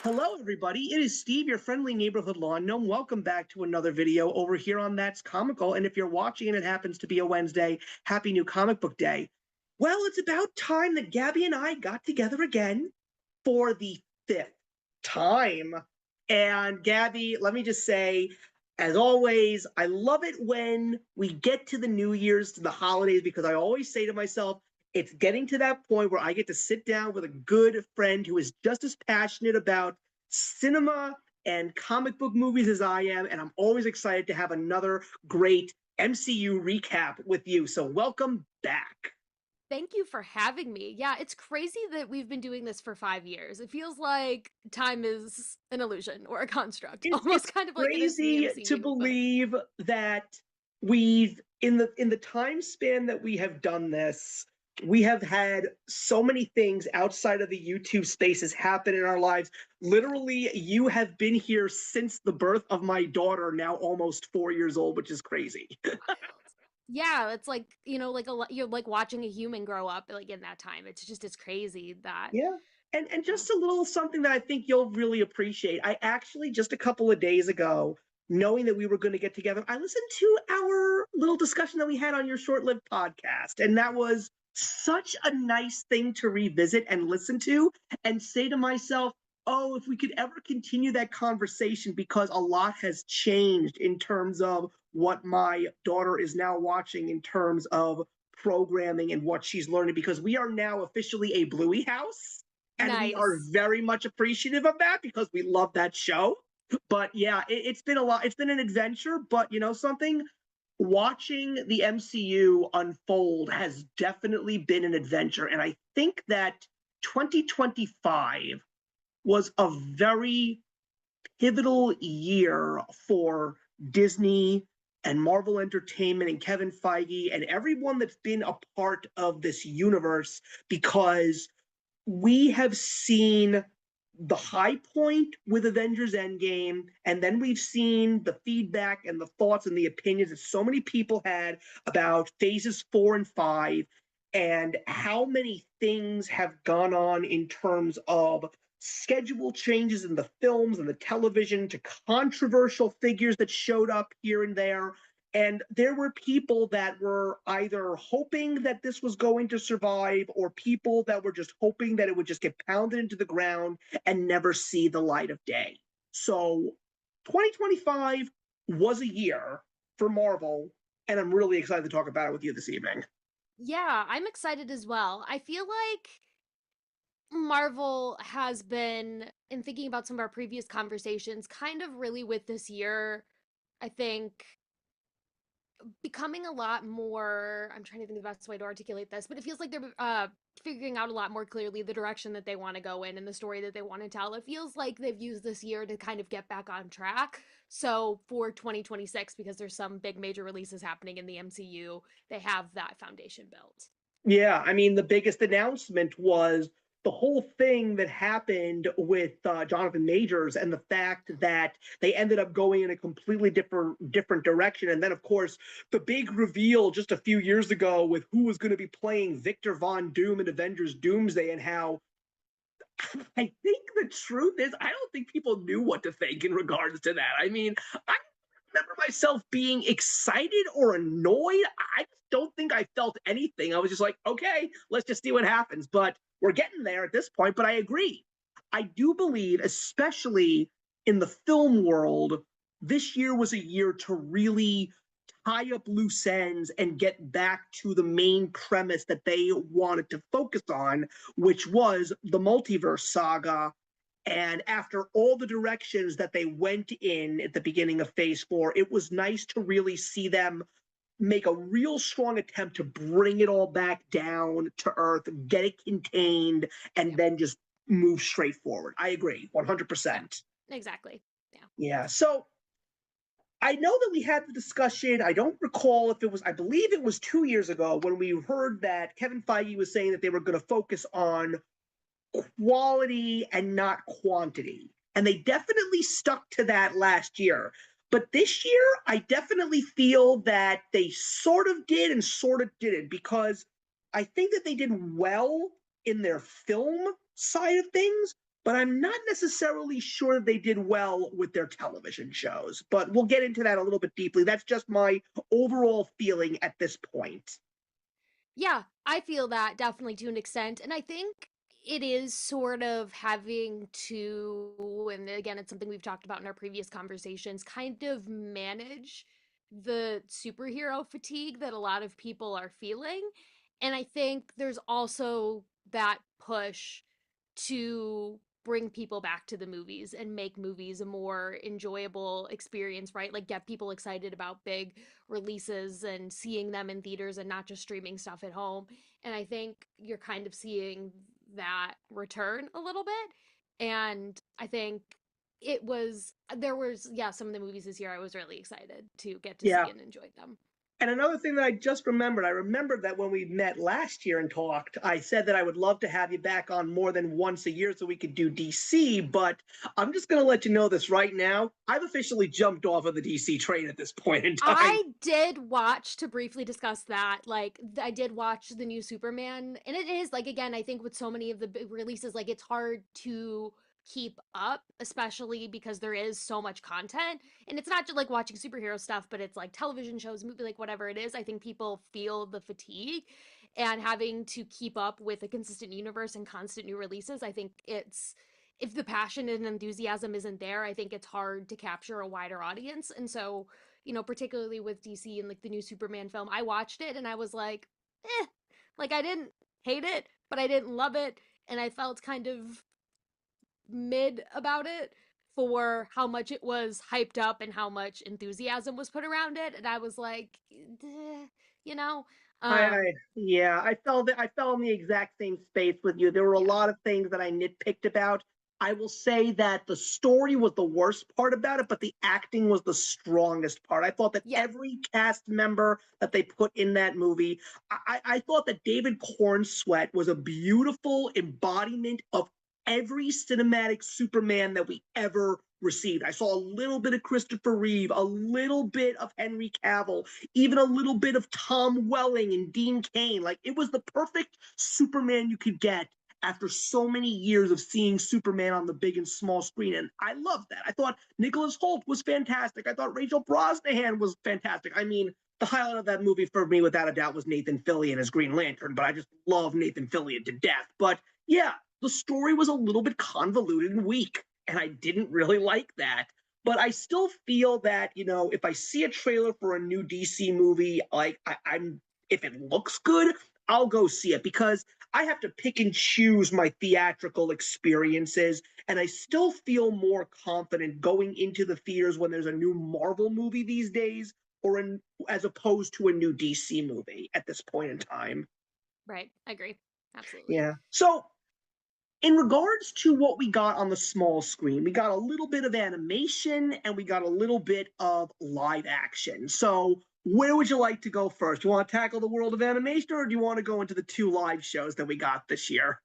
Hello, everybody. It is Steve, your friendly neighborhood lawn gnome. Welcome back to another video over here on That's Comical. And if you're watching and it happens to be a Wednesday, happy new comic book day. Well, it's about time that Gabby and I got together again for the fifth time. And Gabby, let me just say, as always, I love it when we get to the New Year's, to the holidays, because I always say to myself, it's getting to that point where I get to sit down with a good friend who is just as passionate about cinema and comic book movies as I am. And I'm always excited to have another great MCU recap with you. So welcome back. Thank you for having me. Yeah, it's crazy that we've been doing this for 5 years. It feels like time is an illusion or a construct, It's almost kind of like it is in the crazy to MCU. But believe that we've in the time span that we have done this, we have had so many things outside of the YouTube spaces happen in our lives. Literally, you have been here since the birth of my daughter, now almost 4 years old, which is crazy. wild. Yeah, it's like, like you're like watching a human grow up like in that time. It's crazy that Yeah. And yeah. just a little something that I think you'll really appreciate. I actually just a couple of days ago, knowing that we were going to get together, I listened to our little discussion that we had on your short-lived podcast, and that was such a nice thing to revisit and listen to and say to myself, "Oh, if we could ever continue that conversation because a lot has changed in terms of what my daughter is now watching in terms of programming and what she's learning because we are now officially a Bluey house and we are Nice. very much appreciative of that because we love that show. But yeah, it's been a lot. It's been an adventure, but you know something? Watching the MCU unfold has definitely been an adventure. And I think that 2025 was a very pivotal year for Disney and Marvel Entertainment and Kevin Feige and everyone that's been a part of this universe because we have seen the high point with Avengers Endgame, and then we've seen the feedback and the thoughts and the opinions that so many people had about phases 4 and 5, and how many things have gone on in terms of schedule changes in the films and the television to controversial figures that showed up here and there. And there were people that were either hoping that this was going to survive or people that were just hoping that it would just get pounded into the ground and never see the light of day. So 2025 was a year for Marvel, and I'm really excited to talk about it with you this evening. Yeah, I'm excited as well. I feel like Marvel has been, in thinking about some of our previous conversations, kind of really with this year, I think becoming a lot more. I'm trying to think of the best way to articulate this, but it feels like they're figuring out a lot more clearly the direction that they want to go in and the story that they want to tell. It feels like they've used this year to kind of get back on track. So for 2026, because there's some big major releases happening in the MCU, they have that foundation built. Yeah, I mean, the biggest announcement was the whole thing that happened with Jonathan Majors and the fact that they ended up going in a completely different direction. And then, of course, the big reveal just a few years ago with who was going to be playing Victor Von Doom in Avengers Doomsday and how I think the truth is I don't think people knew what to think in regards to that. I mean, I remember myself being excited or annoyed. I just don't think I felt anything. I was just like, okay, let's just see what happens. But we're getting there at this point. But I agree. I do believe, especially in the film world, this year was a year to really tie up loose ends and get back to the main premise that they wanted to focus on, which was the multiverse saga. And after all the directions that they went in at the beginning of phase 4, it was nice to really see them make a real strong attempt to bring it all back down to earth, get it contained, and Yeah. then just move straight forward. I agree, Yeah. 100%. Exactly. Yeah. Yeah. So I know that we had the discussion. I don't recall if it was, I believe it was 2 years ago when we heard that Kevin Feige was saying that they were going to focus on quality and not quantity. And they definitely stuck to that last year. But this year, I definitely feel that they sort of did and sort of didn't because I think that they did well in their film side of things, but I'm not necessarily sure they did well with their television shows. But we'll get into that a little bit deeply. That's just my overall feeling at this point. Yeah, I feel that definitely to an extent. And I think it is sort of having to, and again, it's something we've talked about in our previous conversations, kind of manage the superhero fatigue that a lot of people are feeling. And I think there's also that push to bring people back to the movies and make movies a more enjoyable experience, right? Like get people excited about big releases and seeing them in theaters and not just streaming stuff at home. And I think you're kind of seeing that return a little bit. And I think there was, yeah, some of the movies this year I was really excited to get to Yeah. see and enjoy them. And another thing that I remembered that when we met last year and talked, I said that I would love to have you back on more than once a year so we could do DC. But I'm just going to let you know this right now. I've officially jumped off of the DC train at this point in time. I did watch, to briefly discuss that. Like, I did watch the new Superman, and it is like, again, I think with so many of the big releases, like it's hard to keep up, especially because there is so much content. And it's not just like watching superhero stuff, but it's like television shows, movie, like whatever it is. I think people feel the fatigue and having to keep up with a consistent universe and constant new releases. I think it's if the passion and enthusiasm isn't there, I think it's hard to capture a wider audience. And so, particularly with DC and like the new Superman film, I watched it and I was like, like I didn't hate it, but I didn't love it. And I felt kind of mid about it for how much it was hyped up and how much enthusiasm was put around it. And I was like, you know, um, Yeah, I fell in the exact same space with you. There were a yeah, lot of things that I nitpicked about. I will say that the story was the worst part about it, but the acting was the strongest part. I thought that yeah, every cast member that they put in that movie, I thought that David Cornsweet was a beautiful embodiment of every cinematic Superman that we ever received. I saw a little bit of Christopher Reeve, a little bit of Henry Cavill, even a little bit of Tom Welling and Dean Cain. Like it was the perfect Superman you could get after so many years of seeing Superman on the big and small screen. And I loved that. I thought Nicholas Hoult was fantastic. I thought Rachel Brosnahan was fantastic. I mean, the highlight of that movie for me, without a doubt, was Nathan Fillion as Green Lantern, but I just love Nathan Fillion to death. But yeah, the story was a little bit convoluted and weak, and I didn't really like that. But I still feel that, if I see a trailer for a new DC movie, like I'm if it looks good, I'll go see it because I have to pick and choose my theatrical experiences. And I still feel more confident going into the theaters when there's a new Marvel movie these days as opposed to a new DC movie at this point in time. right. I agree. Absolutely. Yeah. So in regards to what we got on the small screen, we got a little bit of animation and we got a little bit of live action. So, where would you like to go first? Do you want to tackle the world of animation or do you want to go into the two live shows that we got this year?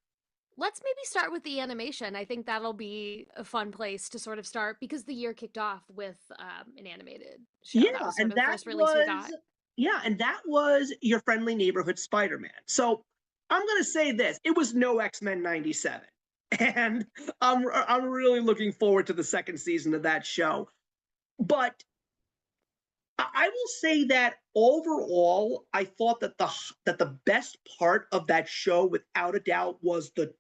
Let's maybe start with the animation. I think that'll be a fun place to sort of start because the year kicked off with an animated show. Yeah, That was sort and of the that first release we was got. your friendly neighborhood Spider-Man. So, I'm going to say this, it was no X-Men 97. And I'm really looking forward to the second season of that show. But I will say that overall, I thought that the best part of that show, without a doubt, was the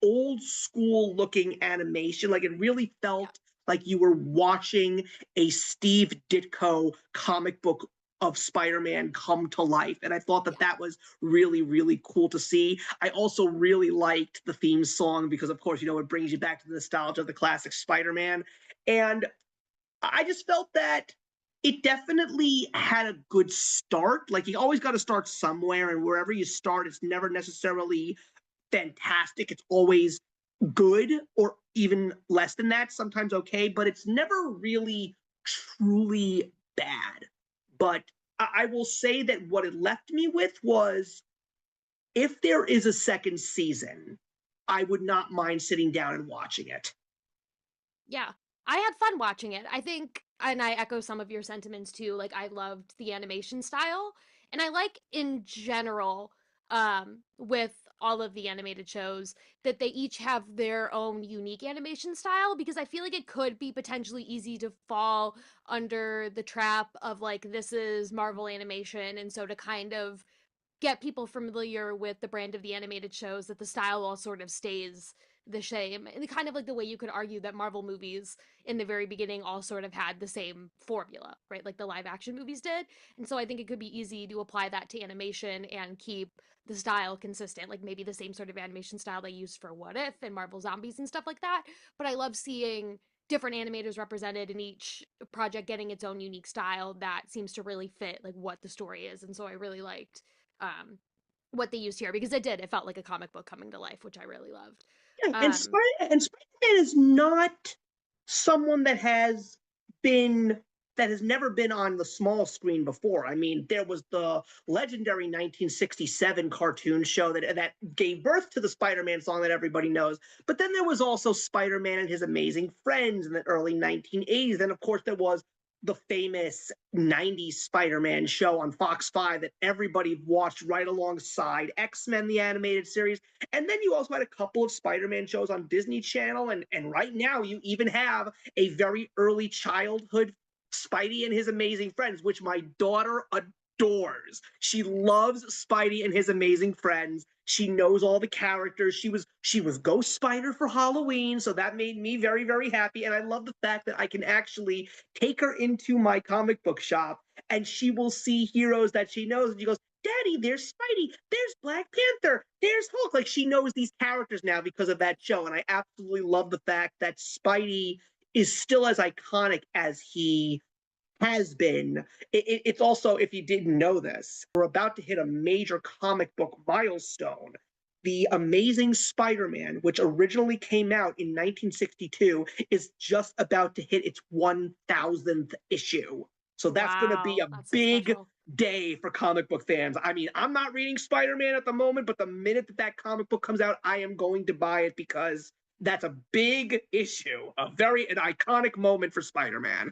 old school looking animation. Like it really Yeah. felt like you were watching a Steve Ditko comic book of Spider-Man come to life. And I thought that Yeah. that was really, really cool to see. I also really liked the theme song because, of course, it brings you back to the nostalgia of the classic Spider-Man. And I just felt that it definitely had a good start. Like you always got to start somewhere, and wherever you start, it's never necessarily fantastic. It's always good, or even less than that. Sometimes okay, but it's never really truly bad. But I will say that what it left me with was if there is a second season, I would not mind sitting down and watching it. Yeah. I had fun watching it. I think, and I echo some of your sentiments too. Like, I loved the animation style. And I like in general, with all of the animated shows, that they each have their own unique animation style, because I feel like it could be potentially easy to fall under the trap of like, this is Marvel animation, and so to kind of get people familiar with the brand of the animated shows, that the style all sort of stays the same. And kind of like the way you could argue that Marvel movies in the very beginning all sort of had the same formula, right? Like the live action movies did. And so I think it could be easy to apply that to animation and keep the style consistent, like maybe the same sort of animation style they used for What If and Marvel Zombies and stuff like that. But I love seeing different animators represented in each project getting its own unique style that seems to really fit like what the story is. And so I really liked um, what they used here, because it felt like a comic book coming to life, which I really loved. Yeah, and Um, Spider-Man is not someone been that has never been on the small screen before. I mean, there was the legendary 1967 cartoon show that gave birth to the Spider-Man song that everybody knows. But then there was also Spider-Man and His Amazing Friends in the early 1980s. And of course, there was the famous 90s Spider-Man show on Fox 5 that everybody watched right alongside X-Men, the animated series. And then you also had a couple of Spider-Man shows on Disney Channel. And right now you even have a very early childhood Spidey and His Amazing Friends, which my daughter adores. She loves Spidey and His Amazing Friends. She knows all the characters. She was Ghost Spider for Halloween, so that made me very, very happy. And I love the fact that I can actually take her into my comic book shop and she will see heroes that she knows. And she goes, Daddy, there's Spidey, there's Black Panther, there's Hulk. Like, she knows these characters now because of that show. And I absolutely love the fact that Spidey is still as iconic as he has been. It's also, if you didn't know this, we're about to hit a major comic book milestone. The Amazing Spider-Man, which originally came out in 1962, is just about to hit its 1000th issue. So that's going to be wow, a that's so big special. day for comic book fans. I mean, I'm not reading Spider-Man at the moment, but the minute that comic book comes out, I am going to buy it because that's a big issue, an iconic moment for Spider-Man.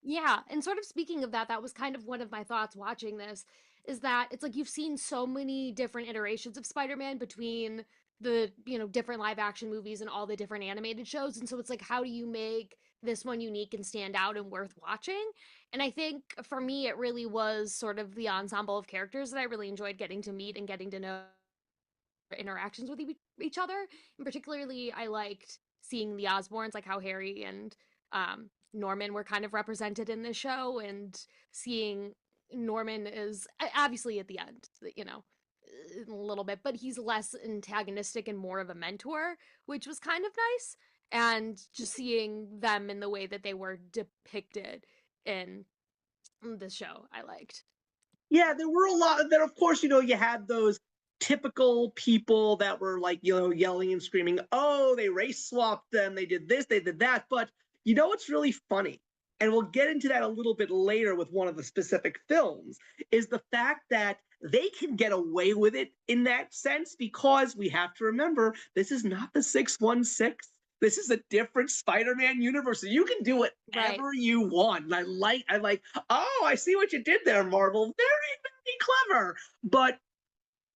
Yeah, and sort of speaking of that, that was kind of one of my thoughts watching this, is that it's like you've seen so many different iterations of Spider-Man between the, different live action movies and all the different animated shows. And so it's like, how do you make this one unique and stand out and worth watching? And I think for me, it really was sort of the ensemble of characters that I really enjoyed getting to meet and getting to know interactions with each other. And particularly, I liked seeing the Osborns, like how Harry and Norman were kind of represented in this show, and seeing Norman is obviously at the end, a little bit, but he's less antagonistic and more of a mentor, which was kind of nice. And just seeing them in the way that they were depicted in the show, I liked. Yeah, there were a lot. There, of course, you had those typical people that were like, yelling and screaming, oh, they race swapped them, they did this, they did that. But what's really funny, and we'll get into that a little bit later with one of the specific films, is the fact that they can get away with it in that sense because we have to remember this is not the 616. This is a different Spider-Man universe. So you can do Right. whatever you want. And I like, oh, I see what you did there, Marvel. Very, very clever. But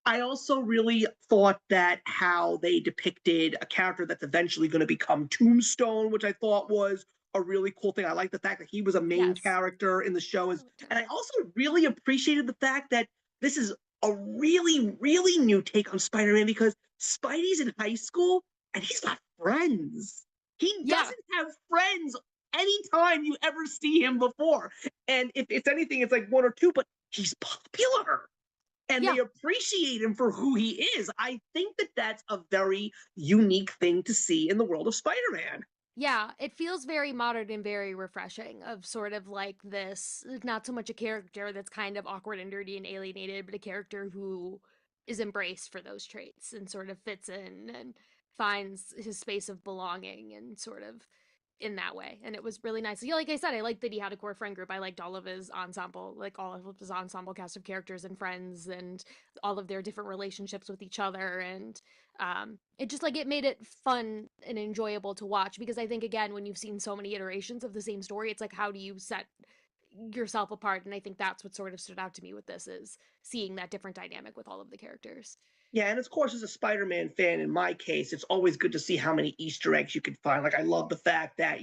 I also really thought that how they depicted a character that's eventually going to become Tombstone, which I thought was a really cool thing. I like the fact that he was a main Yes. character in the show. I liked And him. I also really appreciated the fact that this is a really, really new take on Spider Man because Spidey's in high school and he's got friends. He Yeah. doesn't have friends anytime you ever see him before. And if it's anything, it's like one or two, but he's popular and Yeah. they appreciate him for who he is. I think that that's a very unique thing to see in the world of Spider-Man. Yeah, it feels very modern and very refreshing, of sort of like this, not so much a character that's kind of awkward and dirty and alienated, but a character who is embraced for those traits and sort of fits in and finds his space of belonging and sort of in that way. And it was really nice. Yeah, like I said, I liked that he had a core friend group. I liked all of his ensemble, like all of his ensemble cast of characters and friends, and all of their different relationships with each other. And it just like it made it fun and enjoyable to watch, because I think, again, when you've seen so many iterations of the same story, it's like, how do you set yourself apart? And I think that's what sort of stood out to me with this, is seeing that different dynamic with all of the characters. Yeah, and of course, as a Spider-Man fan, in my case, it's always good to see how many Easter eggs you can find. Like, I love the fact that,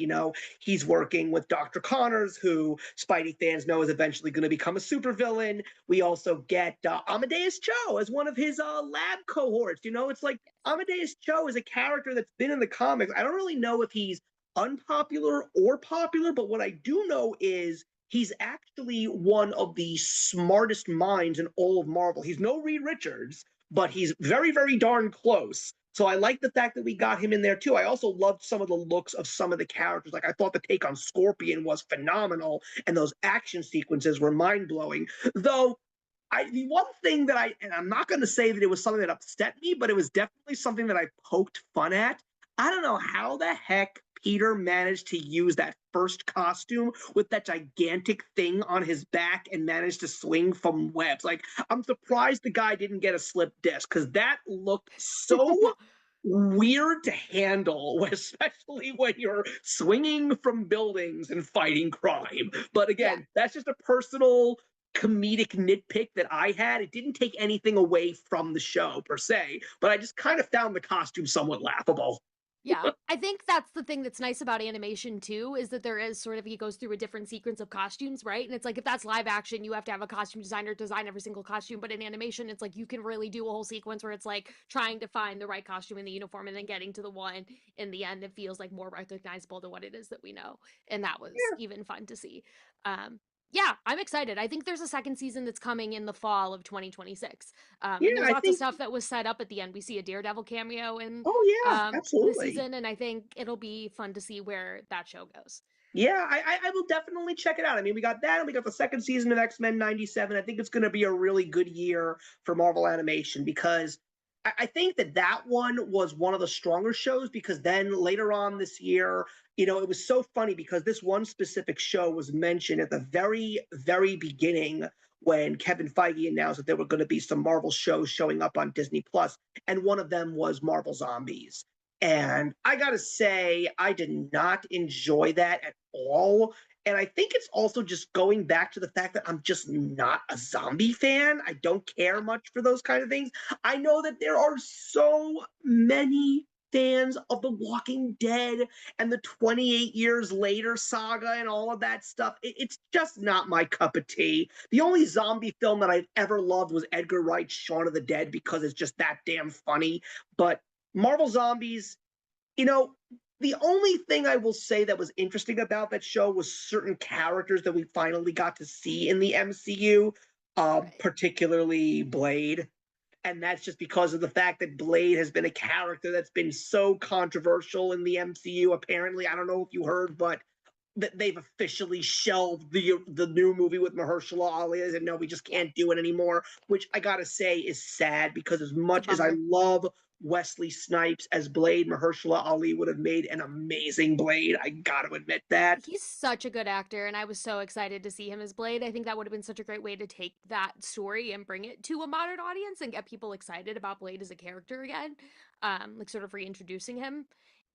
he's working with Dr. Connors, who Spidey fans know is eventually going to become a supervillain. We also get Amadeus Cho as one of his lab cohorts. It's like Amadeus Cho is a character that's been in the comics. I don't really know if he's unpopular or popular, but what I do know is he's actually one of the smartest minds in all of Marvel. He's no Reed Richards, but he's very, very darn close. So I like the fact that we got him in there too. I also loved some of the looks of some of the characters. Like I thought the take on Scorpion was phenomenal, and those action sequences were mind blowing. Though the one thing that and I'm not going to say that it was something that upset me, but it was definitely something that I poked fun at. I don't know how the heck Peter managed to use that first costume with that gigantic thing on his back and managed to swing from webs. Like, I'm surprised the guy didn't get a slip disc because that looked so weird to handle, especially when you're swinging from buildings and fighting crime. But Yeah. again, that's just a personal comedic nitpick that I had. It didn't take anything away from the show per se, but I just kind of found the costume somewhat laughable. Yeah, I think that's the thing that's nice about animation too, is that there is sort of he goes through a different sequence of costumes, right? And it's like if that's live action, you have to have a costume designer design every single costume, but in animation, it's like you can really do a whole sequence where it's like trying to find the right costume in the uniform and then getting to the one in the end. It feels like more recognizable to what it is that we know, and that was Yeah, even fun to see. Yeah, I'm excited. I think there's a second season that's coming in the fall of 2026. And yeah, there's I lots of think. stuff that was set up at the end. We see a Daredevil cameo in Oh yeah, this absolutely. season, and I think it'll be fun to see where that show goes. Yeah, I will definitely check it out. I mean, we got that, and we got the second season of X-Men '97. I think it's going to be a really good year for Marvel Animation because I think that one was one of the stronger shows because then later on this year, it was so funny because this one specific show was mentioned at the very, very beginning when Kevin Feige announced that there were going to be some Marvel shows showing up on Disney Plus, and one of them was Marvel Zombies. And I gotta say, I did not enjoy that at all. And I think it's also just going back to the fact that I'm just not a zombie fan. I don't care much for those kind of things. I know that there are so many fans of The Walking Dead and the 28 years later saga and all of that stuff. It's just not my cup of tea. The only zombie film that I've ever loved was Edgar Wright's Shaun of the Dead because it's just that damn funny. But Marvel Zombies, you know, the only thing I will say that was interesting about that show was certain characters that we finally got to see in the MCU, Right. particularly Blade. And that's just because of the fact that Blade has been a character that's been so controversial in the MCU. Apparently, I don't know if you heard, but that they've officially shelved the new movie with Mahershala Ali and no, we just Yeah, can't do it anymore. Which I gotta say is sad because as it's a much as I bummer. love Wesley Snipes as Blade, Mahershala Ali would have made an amazing Blade. I gotta admit that. He's such a good actor, and I was so excited to see him as Blade. I think that would have been such a great way to take that story and bring it to a modern audience and get people excited about Blade as a character again, like sort of reintroducing him.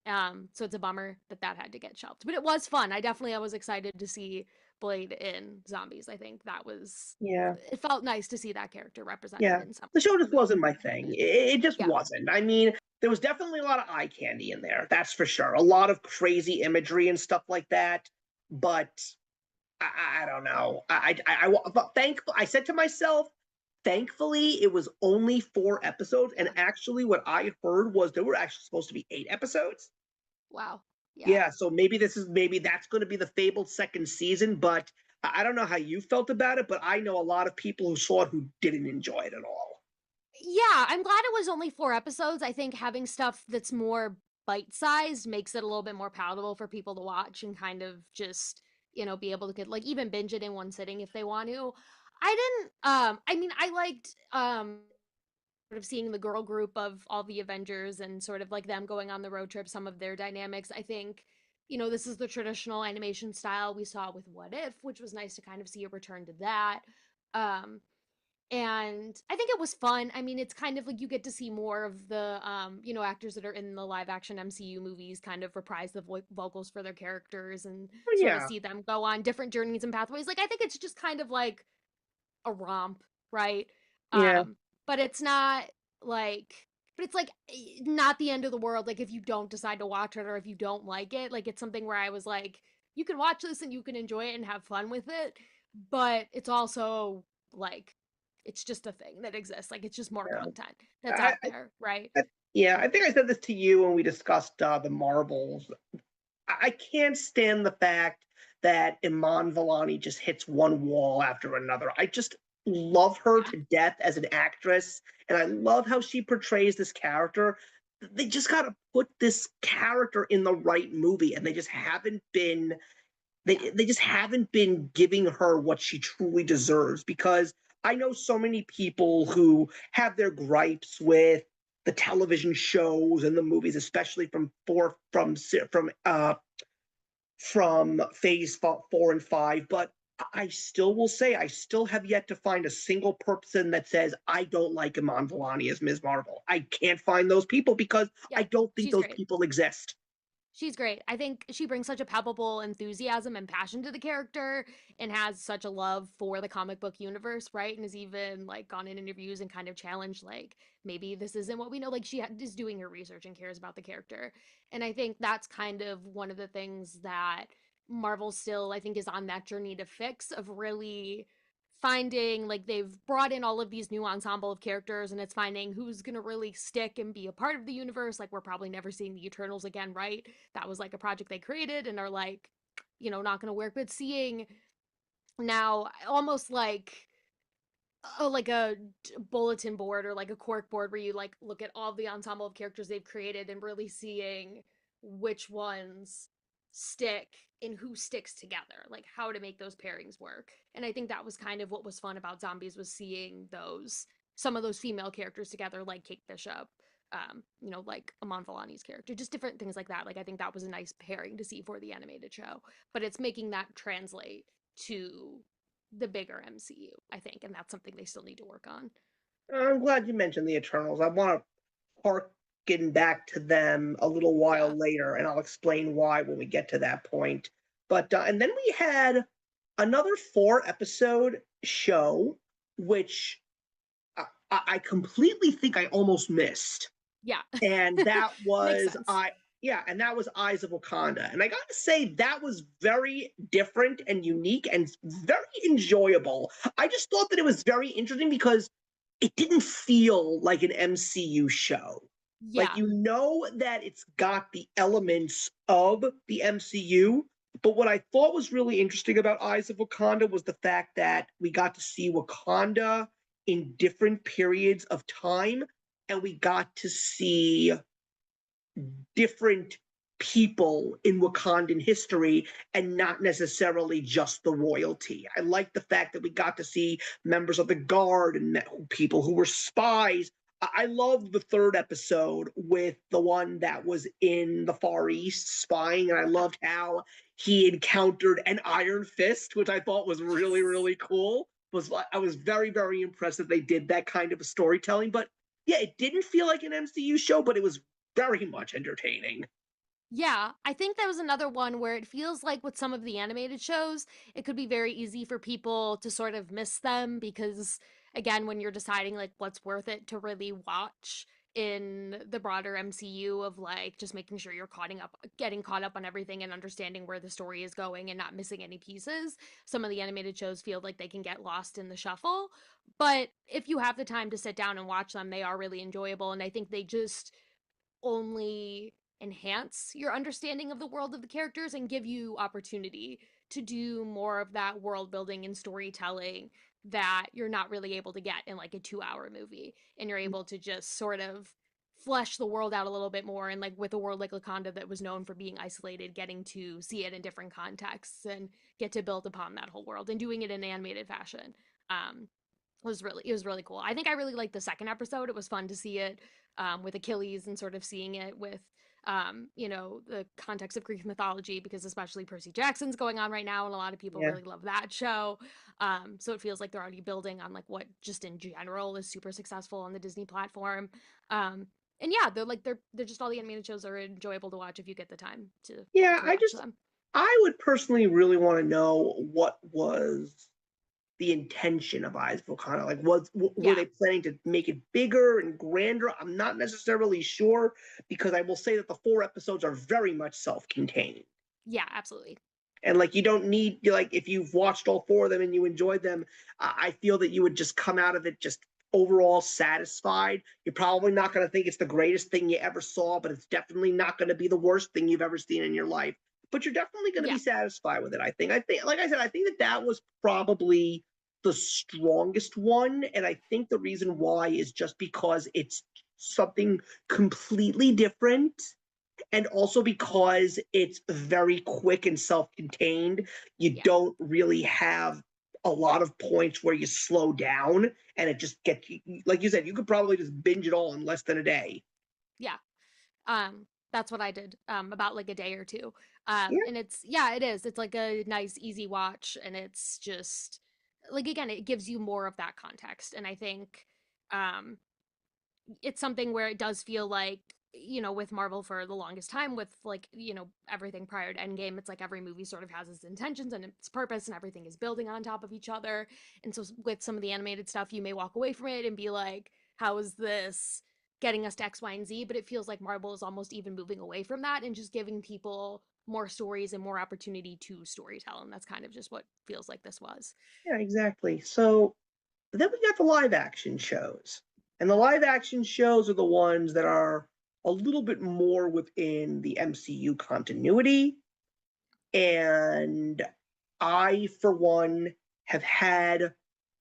So it's a bummer that that had to get shelved, but it was fun. I was excited to see Blade in Zombies. I think that was Yeah. it felt nice to see that character represented Yeah, in some the show a just movie. wasn't my thing. It just Yeah, wasn't. I mean, there was definitely a lot of eye candy in there, that's for sure. A lot of crazy imagery and stuff like that. But I don't know. But I said to myself, thankfully, it was only 4 episodes. And yeah. actually, what I heard was there were actually supposed to be 8 episodes. Wow. Yeah. Yeah, so maybe that's going to be the fabled second season. But I don't know how you felt about it, but I know a lot of people who saw it who didn't enjoy it at all. Yeah, I'm glad it was only 4 episodes. I think having stuff that's more bite-sized makes it a little bit more palatable for people to watch and kind of just, be able to get like even binge it in one sitting if they want to. I didn't I mean I liked sort of seeing the girl group of all the Avengers and sort of like them going on the road trip, some of their dynamics. I think, this is the traditional animation style we saw with What If, which was nice to kind of see a return to that. Um and I think it was fun. I mean, it's kind of like you get to see more of the actors that are in the live action MCU movies kind of reprise the vocals for their characters and Oh, sort of yeah, see them go on different journeys and pathways. Like I think it's just kind of like a romp, right? yeah. Um but it's not. like, but it's like not the end of the world. Like if you don't decide to watch it or if you don't like it, like it's something where I was like, you can watch this and you can enjoy it and have fun with it, but it's also like it's just a thing that exists. Like it's just more Yeah. content that's I, out there, right? yeah, I think I said this to you when we discussed the Marvels. I can't stand the fact that Iman Vellani just hits one wall after another. I just love her Yeah. to death as an actress, and I love how she portrays this character. They just got to put this character in the right movie, and they just haven't been. Yeah. They just haven't been giving her what she truly deserves. Because I know so many people who have their gripes with the television shows and the movies, especially from phase 4 and 5. But I still will say I still have yet to find a single person that says I don't like Iman Vellani as Ms. Marvel. I can't find those people because I Yeah. don't think She's those great. people exist. She's great. I think she brings such a palpable enthusiasm and passion to the character and has such a love for the comic book universe, right? And has even like gone in interviews and kind of challenged like maybe this isn't what we know. Like she is doing her research and cares about the character. And I think that's kind of one of the things that Marvel still I think is on that journey to fix of really finding like they've brought in all of these new ensemble of characters and it's finding who's going to really stick and be a part of the universe. Like we're probably never seeing the Eternals again, right? That was like a project they created and are like, not going to work. But seeing now almost like a bulletin board or like a cork board where you like look at all the ensemble of characters they've created and really seeing which ones stick and who sticks together, like how to make those pairings work. And I think that was kind of what was fun about Zombies was seeing those some of those female characters together, like Kate Bishop, like Amon Vellani's character, just different things like that. Like I think that was a nice pairing to see for the animated show, but it's making that translate to the bigger MCU, I think, and that's something they still need to work on. I'm glad you mentioned the Eternals. I want to harken back to them a little while Yeah. later, and I'll explain why when we get to that point. But and then we had another 4 episode show, which I completely think I almost missed, Yeah. and that Makes was sense. and that was Eyes of Wakanda. And I got to say that was very different and unique and very enjoyable. I just thought that it was very interesting because it didn't feel like an MCU show. Like Yeah. you know that it's got the elements of the MCU, but what I thought was really interesting about Eyes of Wakanda was the fact that we got to see Wakanda in different periods of time, and we got to see different people in Wakandan history and not necessarily just the royalty. I like the fact that we got to see members of the guard and people who were spies. I loved the 3rd episode with the one that was in the Far East spying, and I Yeah. loved how he encountered an Iron Fist, which I thought was really, Yes. really cool. I was very, very impressed that they did that kind of a storytelling. But yeah, it didn't feel like an MCU show, but it was very much entertaining. Yeah, I think that was another one where it feels like with some of the animated shows, it could be very easy for people to sort of miss them because, again, when you're deciding like what's worth it to really watch in the broader MCU of like just making sure you're getting caught up on everything and understanding where the story is going and not missing any pieces. Some of the animated shows feel like they can get lost in the shuffle, but if you have the time to sit down and watch them, they are really enjoyable. And I think they just only enhance your understanding of the world of the characters and give you opportunity to do more of that world building and storytelling that you're not really able to get in like a 2-hour movie, and you're able to just sort of flesh the world out a little bit more, and like with a world like Wakanda that was known for being isolated, getting to see it in different contexts and get to build upon that whole world and doing it in an animated fashion. It was really cool. I think I really liked the second episode. It was fun to see it with Achilles and sort of seeing it with the context of Greek mythology, because especially Percy Jackson's going on right now and a lot of people Yeah. really love that show. So it feels like they're already building on like what just in general is super successful on the Disney platform. And yeah, they're just all the animated shows are enjoyable to watch if you get the time to Yeah, watch them. I would personally really want to know what was the intention of Eyes of Wakanda? Like, were Yeah. they planning to make it bigger and grander? I'm not necessarily sure, because I will say that the 4 episodes are very much self-contained. Yeah, absolutely. And like, you don't need, like, if you've watched all 4 of them and you enjoyed them, I feel that you would just come out of it just overall satisfied. You're probably not going to think it's the greatest thing you ever saw, but it's definitely not going to be the worst thing you've ever seen in your life. But you're definitely going to Yeah. be satisfied with it. I think, like I said, I think that that was probably the strongest one. And I think the reason why is just because it's something completely different, and also because it's very quick and self-contained. You Yeah. don't really have a lot of points where you slow down, and it just gets, like you said, you could probably just binge it all in less than a day. Yeah. That's what I did about like a day or two. Yeah, And it's yeah, it is. It's like a nice easy watch, and it's just like again, it gives you more of that context. And I think um it's something where it does feel like, with Marvel for the longest time, with like, everything prior to Endgame, it's like every movie sort of has its intentions and its purpose, and everything is building on top of each other. And so with some of the animated stuff, you may walk away from it and be like, how is this getting us to X, Y, and Z? But it feels like Marvel is almost even moving away from that and just giving people more stories and more opportunity to storytell. And that's kind of just what feels like this was. yeah, exactly. So then we got the live action shows. And the live action shows are the ones that are a little bit more within the MCU continuity. And I, for one, have had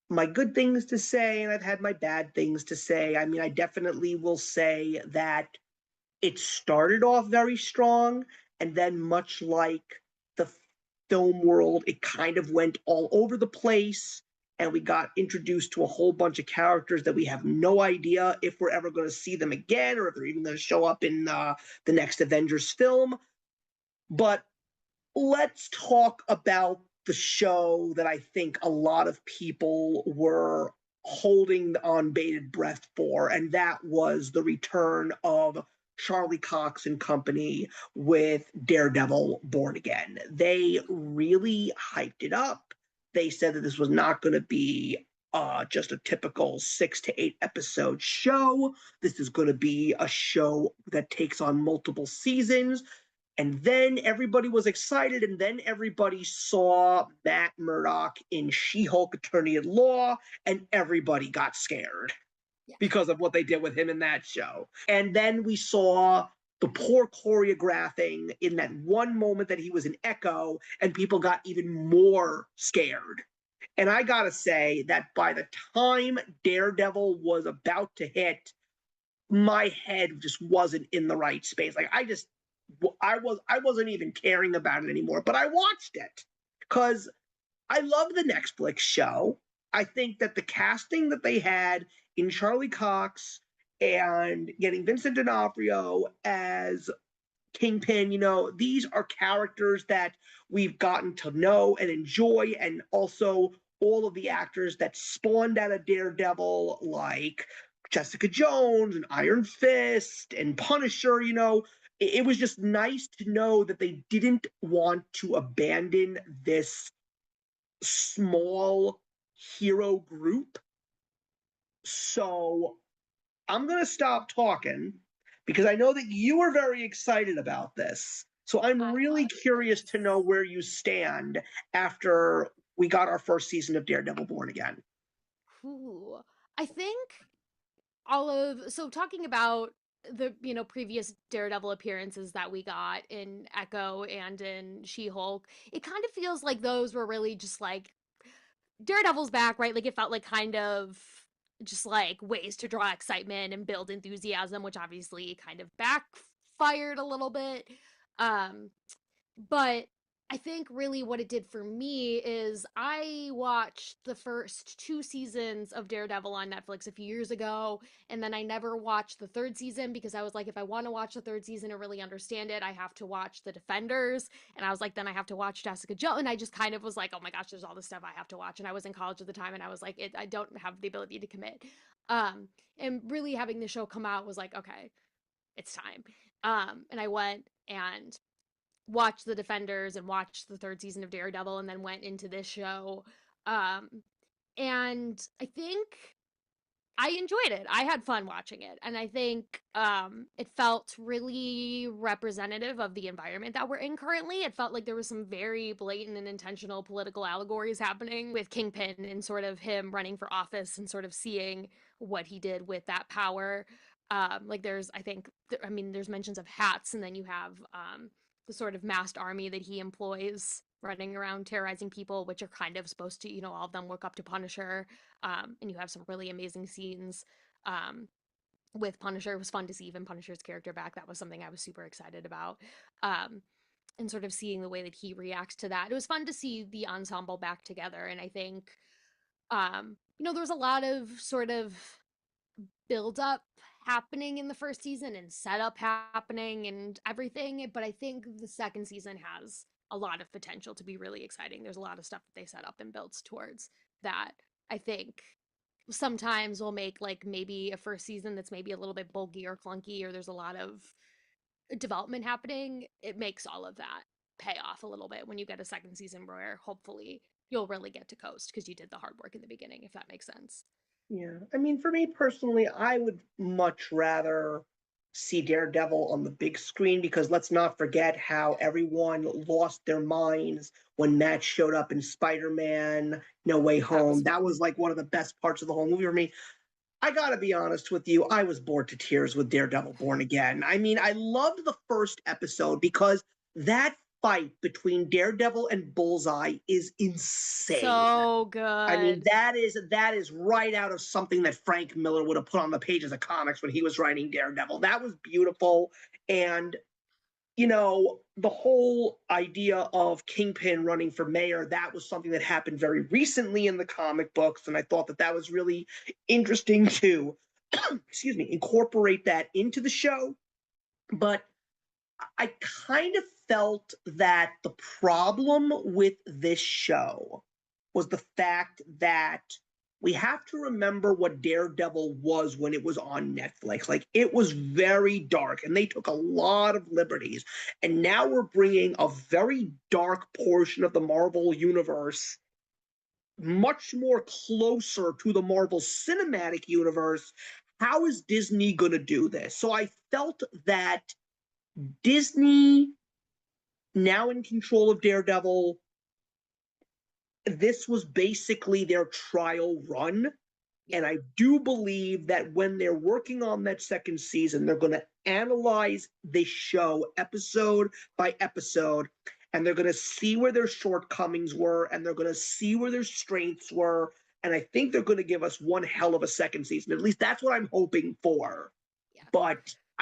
my good things to say, and I've had my bad things to say. I mean, I definitely will say that it started off very strong, and then, much like the film world, it kind of went all over the place. And we got introduced to a whole bunch of characters that we have no idea if we're ever going to see them again, or if they're even going to show up in the next Avengers film. But let's talk about the show that I think a lot of people were holding on bated breath for, and that was the return of Charlie Cox and company with Daredevil Born Again. They really hyped it up. They said that this was not going to be just a typical 6 to 8 episode show. This is going to be a show that takes on multiple seasons. And then everybody was excited, and then everybody saw Matt Murdock in She-Hulk Attorney at Law, and everybody got scared Yeah. because of what they did with him in that show. And then we saw the poor choreographing in that one moment that he was in Echo, and people got even more scared. And I gotta say that by the time Daredevil was about to hit, my head just wasn't in the right space. Like, I wasn't even caring about it anymore, but I watched it because I love the Netflix show. I think that the casting that they had in Charlie Cox and getting Vincent D'Onofrio as Kingpin, these are characters that we've gotten to know and enjoy, and also all of the actors that spawned out of Daredevil, like Jessica Jones and Iron Fist and Punisher. It was just nice to know that they didn't want to abandon this small hero group. So I'm going to stop talking because I know that you are very excited about this. So I'm I really love curious to know this. where you stand after we got our first season of Daredevil Born Again. Ooh. I think so talking about the previous Daredevil appearances that we got in Echo and in She-Hulk, it kind of feels like those were really just like Daredevil's back, right? Like it felt like kind of just like ways to draw excitement and build enthusiasm, which obviously kind of backfired a little bit. Um but I think really what it did for me is I watched the first 2 seasons of Daredevil on Netflix a few years ago, and then I never watched the third season because I was like, if I want to watch the third season and really understand it, I have to watch The Defenders. And I was like, then I have to watch Jessica Jones. And I just kind of was like, oh my gosh, there's all this stuff I have to watch. And I was in college at the time, and I was like, I don't have the ability to commit. And really having the show come out was like, okay, it's time. And I went and watched The Defenders and watched the third season of Daredevil and then went into this show. Um, And I think I enjoyed it. I had fun watching it. And I think it felt really representative of the environment that we're in currently. It felt like there was some very blatant and intentional political allegories happening with Kingpin and sort of him running for office and sort of seeing what he did with that power. Like there's, I think, I mean, there's mentions of hats, and then you have the sort of massed army that he employs running around terrorizing people, which are kind of supposed to, all of them look up to Punisher. And you have some really amazing scenes with Punisher. It was fun to see even Punisher's character back. That was something I was super excited about. And sort of seeing the way that he reacts to that. It was fun to see the ensemble back together. And I think, there was a lot of sort of build up happening in the first season and setup happening and everything. But I think the second season has a lot of potential to be really exciting. There's a lot of stuff that they set up and built towards that. I think sometimes we'll make like maybe a first season that's maybe a little bit bulky or clunky, or there's a lot of development happening. It makes all of that pay off a little bit when you get a second season where hopefully you'll really get to coast because you did the hard work in the beginning, if that makes sense. Yeah. I mean, for me personally, I would much rather see Daredevil on the big screen, because let's not forget how everyone lost their minds when Matt showed up in Spider-Man No Way Home. That was like one of the best parts of the whole movie for me. I gotta be honest with you, I was bored to tears with Daredevil Born Again. I mean, I loved the first episode because that fight between Daredevil and Bullseye is insane. So I mean, good. that is right out of something that Frank Miller would have put on the pages of comics when he was writing Daredevil. That was beautiful. And the whole idea of Kingpin running for mayor, that was something that happened very recently in the comic books. And I thought that was really interesting to, excuse me, incorporate that into the show. But I kind of felt that the problem with this show was the fact that we have to remember what Daredevil was when it was on Netflix. Like, it was very dark, and they took a lot of liberties. And now we're bringing a very dark portion of the Marvel universe much more closer to the Marvel Cinematic Universe. How is Disney going to do this? So I felt that Disney, now in control of Daredevil, this was basically their trial run. And I do believe that when they're working on that second season, they're going to analyze the show episode by episode, and they're going to see where their shortcomings were, and they're going to see where their strengths were. And I think they're going to give us one hell of a second season. At least that's what I'm hoping for. Yeah. But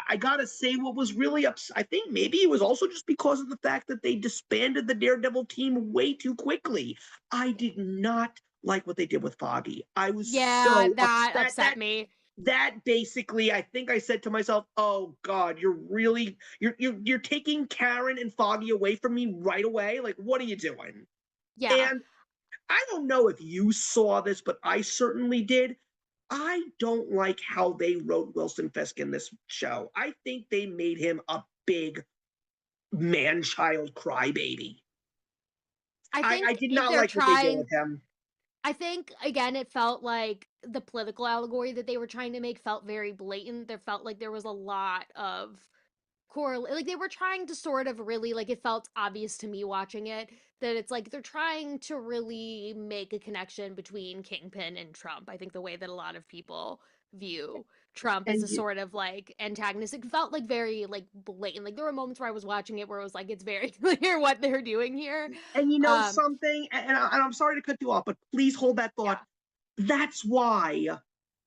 I gotta say, what was really I think maybe it was also just because of the fact that they disbanded the Daredevil team way too quickly. I did not like what they did with Foggy. I was Yeah, so that upset. upset me. That basically, I think I said to myself, "Oh God, you're taking Karen and Foggy away from me right away. Like, what are you doing?" Yeah. And I don't know if you saw this, but I certainly did. I don't like how they wrote Wilson Fisk in this show. I think they made him a big man-child crybaby. I I think did if not they're like what they did trying with him. I think again it felt like the political allegory that they were trying to make felt very blatant. There felt like there was a lot of correlate, like they were trying to sort of really, like, it felt obvious to me watching it that it's like they're trying to really make a connection between Kingpin and Trump. I think the way that a lot of people view Trump as And a sort of like antagonist, it felt like very like blatant. Like there were moments where I was watching it where it was like it's very clear what they're doing here. you know um something, and I'm sorry to cut you off, but please hold that thought. yeah. That's why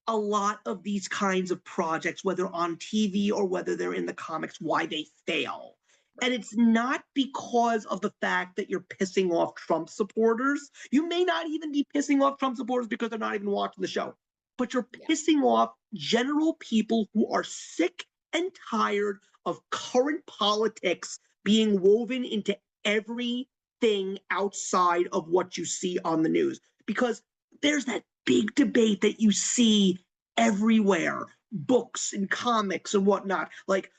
a lot of these kinds of projects, whether on TV or whether they're in the comics, why they fail. And it's not because of the fact that you're pissing off Trump supporters. You may not even be pissing off Trump supporters because they're not even watching the show, but you're Yeah. pissing off general people who are sick and tired of current politics being woven into everything outside of what you see on the news. Because there's that big debate that you see everywhere, books and comics and whatnot. Like,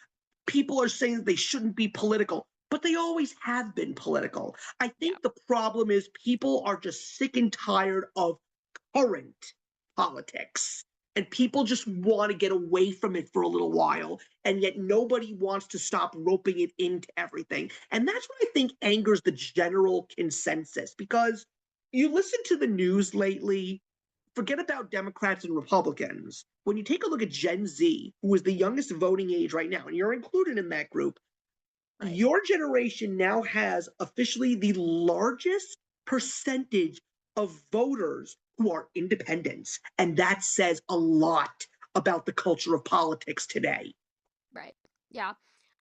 people are saying that they shouldn't be political, but they always have been political. I think Yeah. the problem is people are just sick and tired of current politics. And people just want to get away from it for a little while. And yet nobody wants to stop roping it into everything. And that's what I think angers the general consensus because you listen to the news lately, forget about Democrats and Republicans. When you take a look at Gen Z, who is the youngest voting age right now, and you're included in that group, Right. your generation now has officially the largest percentage of voters who are independents. And that says a lot about the culture of politics today. Right. Yeah.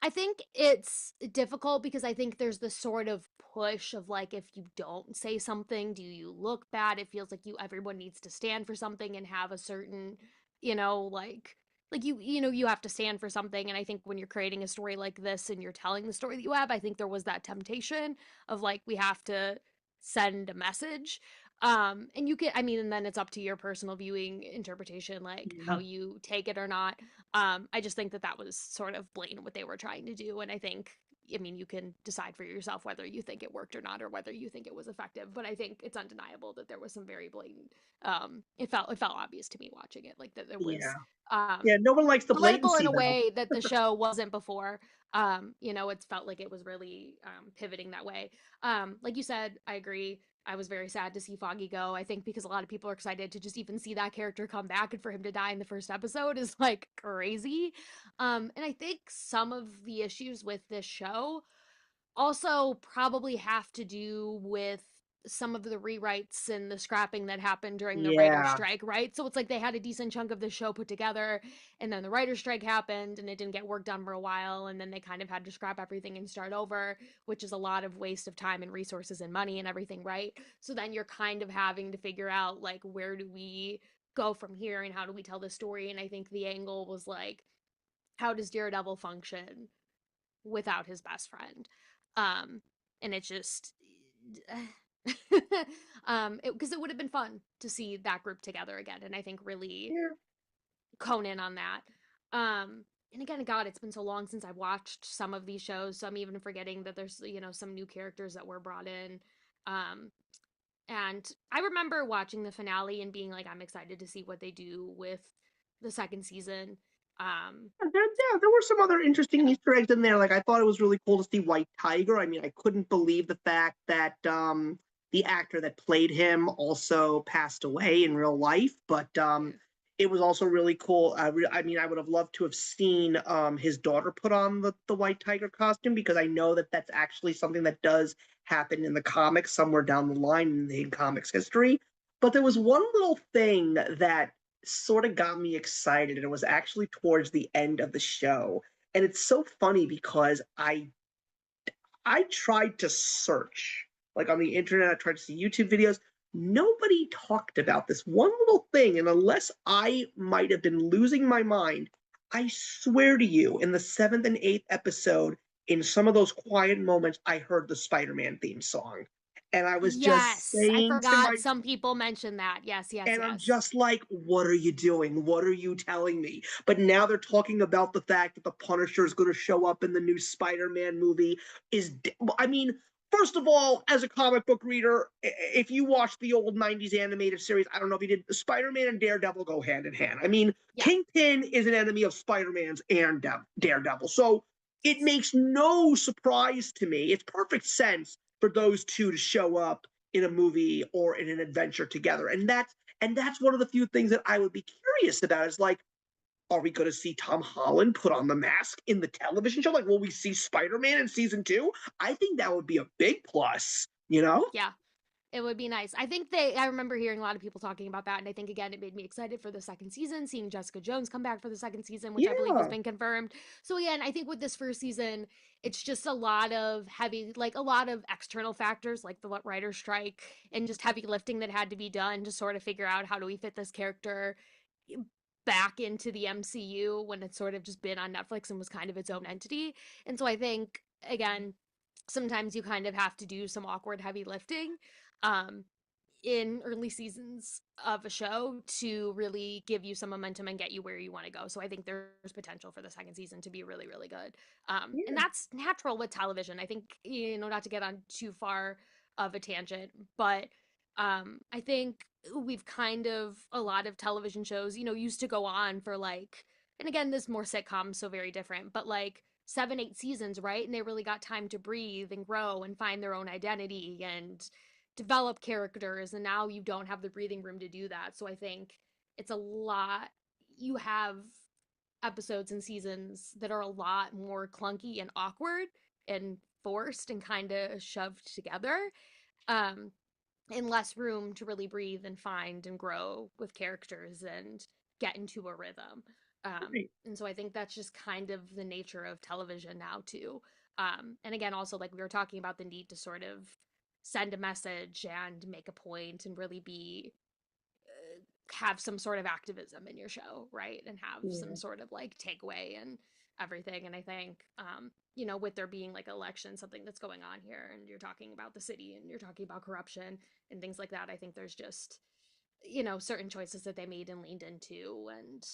I think it's difficult because I think there's this sort of push of like if you don't say something, do you look bad? It feels like everyone needs to stand for something and have a certain, you know, like you have to stand for something. And I think when you're creating a story like this and you're telling the story that you have, I think there was that temptation of like we have to send a message. And you can, I mean, and then it's up to your personal viewing interpretation, like how Yeah. you take it or not. I just think that that was sort of blatant what they were trying to do, and I think, I mean, you can decide for yourself whether you think it worked or not, or whether you think it was effective. But I think it's undeniable that there was some very blatant. It felt obvious to me watching it, like that there was Yeah. um, Yeah. No one likes the political in blatancy, a though. way that the show wasn't before. It's felt like it was really pivoting that way. Like you said, I agree. I was very sad to see Foggy go. I think because a lot of people are excited to just even see that character come back, and for him to die in the first episode is like crazy. And I think some of the issues with this show also probably have to do with some of the rewrites and the scrapping that happened during the writer's Yeah. strike, right? So it's like they had a decent chunk of the show put together, and then the writer's strike happened, and it didn't get work done for a while, and then they kind of had to scrap everything and start over, which is a lot of waste of time and resources and money and everything, right? So then you're kind of having to figure out, like, where do we go from here and how do we tell this story? And I think the angle was like, how does Daredevil function without his best friend? Um, and it's just because it would have been fun to see that group together again, and I think really Yeah. Conan on that. And again, God, it's been so long since I watched some of these shows, so I'm even forgetting that there's some new characters that were brought in. Um, and I remember watching the finale and being like, I'm excited to see what they do with the second season. Um, There were some other interesting yeah, Easter eggs in there. Like I thought it was really cool to see White Tiger. I mean, I couldn't believe the fact that the actor that played him also passed away in real life. But it was also really cool. I mean, I would have loved to have seen his daughter put on the White Tiger costume because I know that that's actually something that does happen in the comics somewhere down the line in the comics history. But there was one little thing that sort of got me excited, and it was actually towards the end of the show. And it's so funny because I tried to search like on the internet, I tried to see YouTube videos. Nobody talked about this one little thing, and unless I might have been losing my mind, I swear to you, in the seventh and eighth episode, in some of those quiet moments, I heard the Spider-Man theme song. And I was just yes, I saying to forgot my some people mentioned that. Yes, yes, and I'm yes. just like, what are you doing? What are you telling me? But now they're talking about the fact that the Punisher is going to show up in the new Spider-Man movie. I mean, first of all, as a comic book reader, if you watch the old 90s animated series, I don't know if you did, Spider-Man and Daredevil go hand in hand. I mean, Yeah. Kingpin is an enemy of Spider-Man's and Daredevil. So it makes no surprise to me. It's perfect sense for those two to show up in a movie or in an adventure together. And that's one of the few things that I would be curious about is like, are we going to see Tom Holland put on the mask in the television show? Like, will we see Spider-Man in season two? I think that would be a big plus, you know? Yeah. It would be nice. I remember hearing a lot of people talking about that. And I think, again, it made me excited for the second season, seeing Jessica Jones come back for the second season, which I believe has Yeah. been confirmed. So, again, I think with this first season, it's just a lot of heavy, like a lot of external factors, like the writer's strike and just heavy lifting that had to be done to sort of figure out how do we fit this character back into the MCU when it's sort of just been on Netflix and was kind of its own entity. And so I think, again, sometimes you kind of have to do some awkward heavy lifting um, in early seasons of a show to really give you some momentum and get you where you want to go. So I think there's potential for the second season to be really, really good. And Yeah. that's natural with television. I think, not to get on too far of a tangent, but I think we've kind of, a lot of television shows, you know, used to go on for like, and again, this more sitcoms, so very different, but like 7, 8 seasons, right? And they really got time to breathe and grow and find their own identity and develop characters. And now you don't have the breathing room to do that. So I think it's a lot, you have episodes and seasons that are a lot more clunky and awkward and forced and kind of shoved together. Um, and less room to really breathe and find and grow with characters and get into a rhythm. Right. And so I think that's just kind of the nature of television now too. And again, also like we were talking about the need to sort of send a message and make a point and really be have some sort of activism in your show, right? And have some Yeah. sort of like takeaway and everything. And I think, you know, with there being like election, something that's going on here, and you're talking about the city and you're talking about corruption and things like that, I think there's just, you know, certain choices that they made and leaned into. And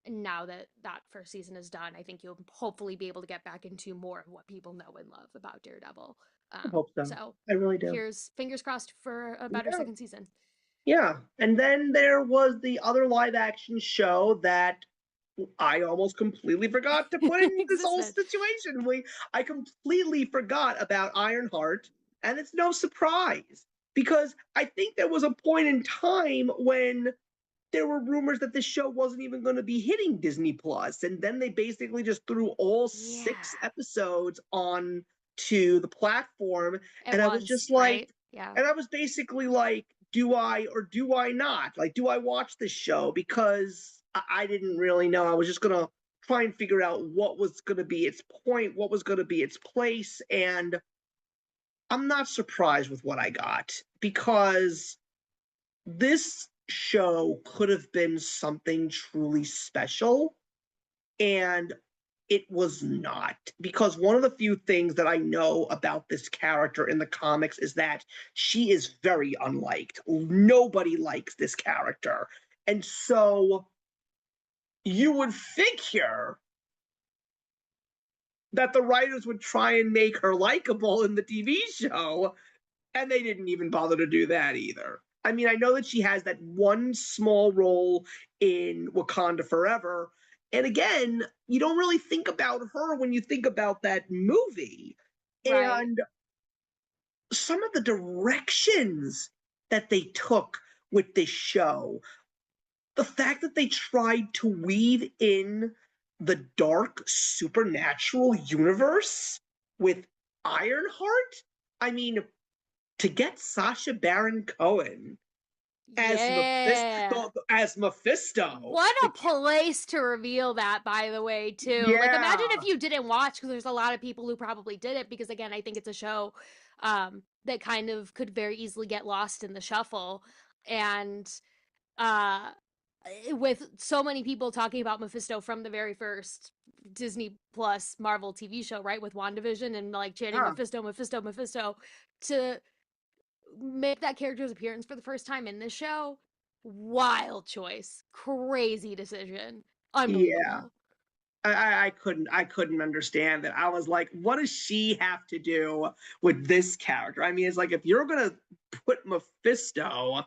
now that that first season is done, I think you'll hopefully be able to get back into more of what people know and love about Daredevil. I hope so. So I really do. here's fingers crossed for a better Yeah. second season. Yeah. And then there was the other live action show that I almost completely forgot to put in this whole Existed. situation. I completely forgot about Ironheart, and it's no surprise because I think there was a point in time when there were rumors that this show wasn't even going to be hitting Disney Plus, and then they basically just threw all Yeah. 6 episodes on to the platform, At and I was once, just like, right? Yeah. and I was basically like, do I or do I not? Like, do I watch this show? Because I didn't really know. I was just gonna try and figure out what was going to be its point, what was going to be its place, and I'm not surprised with what I got because this show could have been something truly special, and it was not. Because one of the few things that I know about this character in the comics is that she is very unliked. Nobody likes this character. And so you would figure that the writers would try and make her likable in the TV show, and they didn't even bother to do that either. I mean, I know that she has that one small role in Wakanda Forever. And again, you don't really think about her when you think about that movie. Right. And some of the directions that they took with this show, the fact that they tried to weave in the dark supernatural universe with Ironheart, I mean, to get Sacha Baron Cohen Yeah. as Mephisto. What a place to reveal that, by the way, too. Like, imagine if Yeah, you didn't watch, because there's a lot of people who probably did it, because again, I think it's a show that kind of could very easily get lost in the shuffle. And uh with so many people talking about Mephisto from the very first Disney Plus Marvel TV show, right? With WandaVision and like chanting yeah. Mephisto, Mephisto, Mephisto, to make that character's appearance for the first time in this show, wild choice. Crazy decision. Yeah. Unbelievable. I couldn't understand that. I was like, what does she have to do with this character? I mean, it's like if you're gonna put Mephisto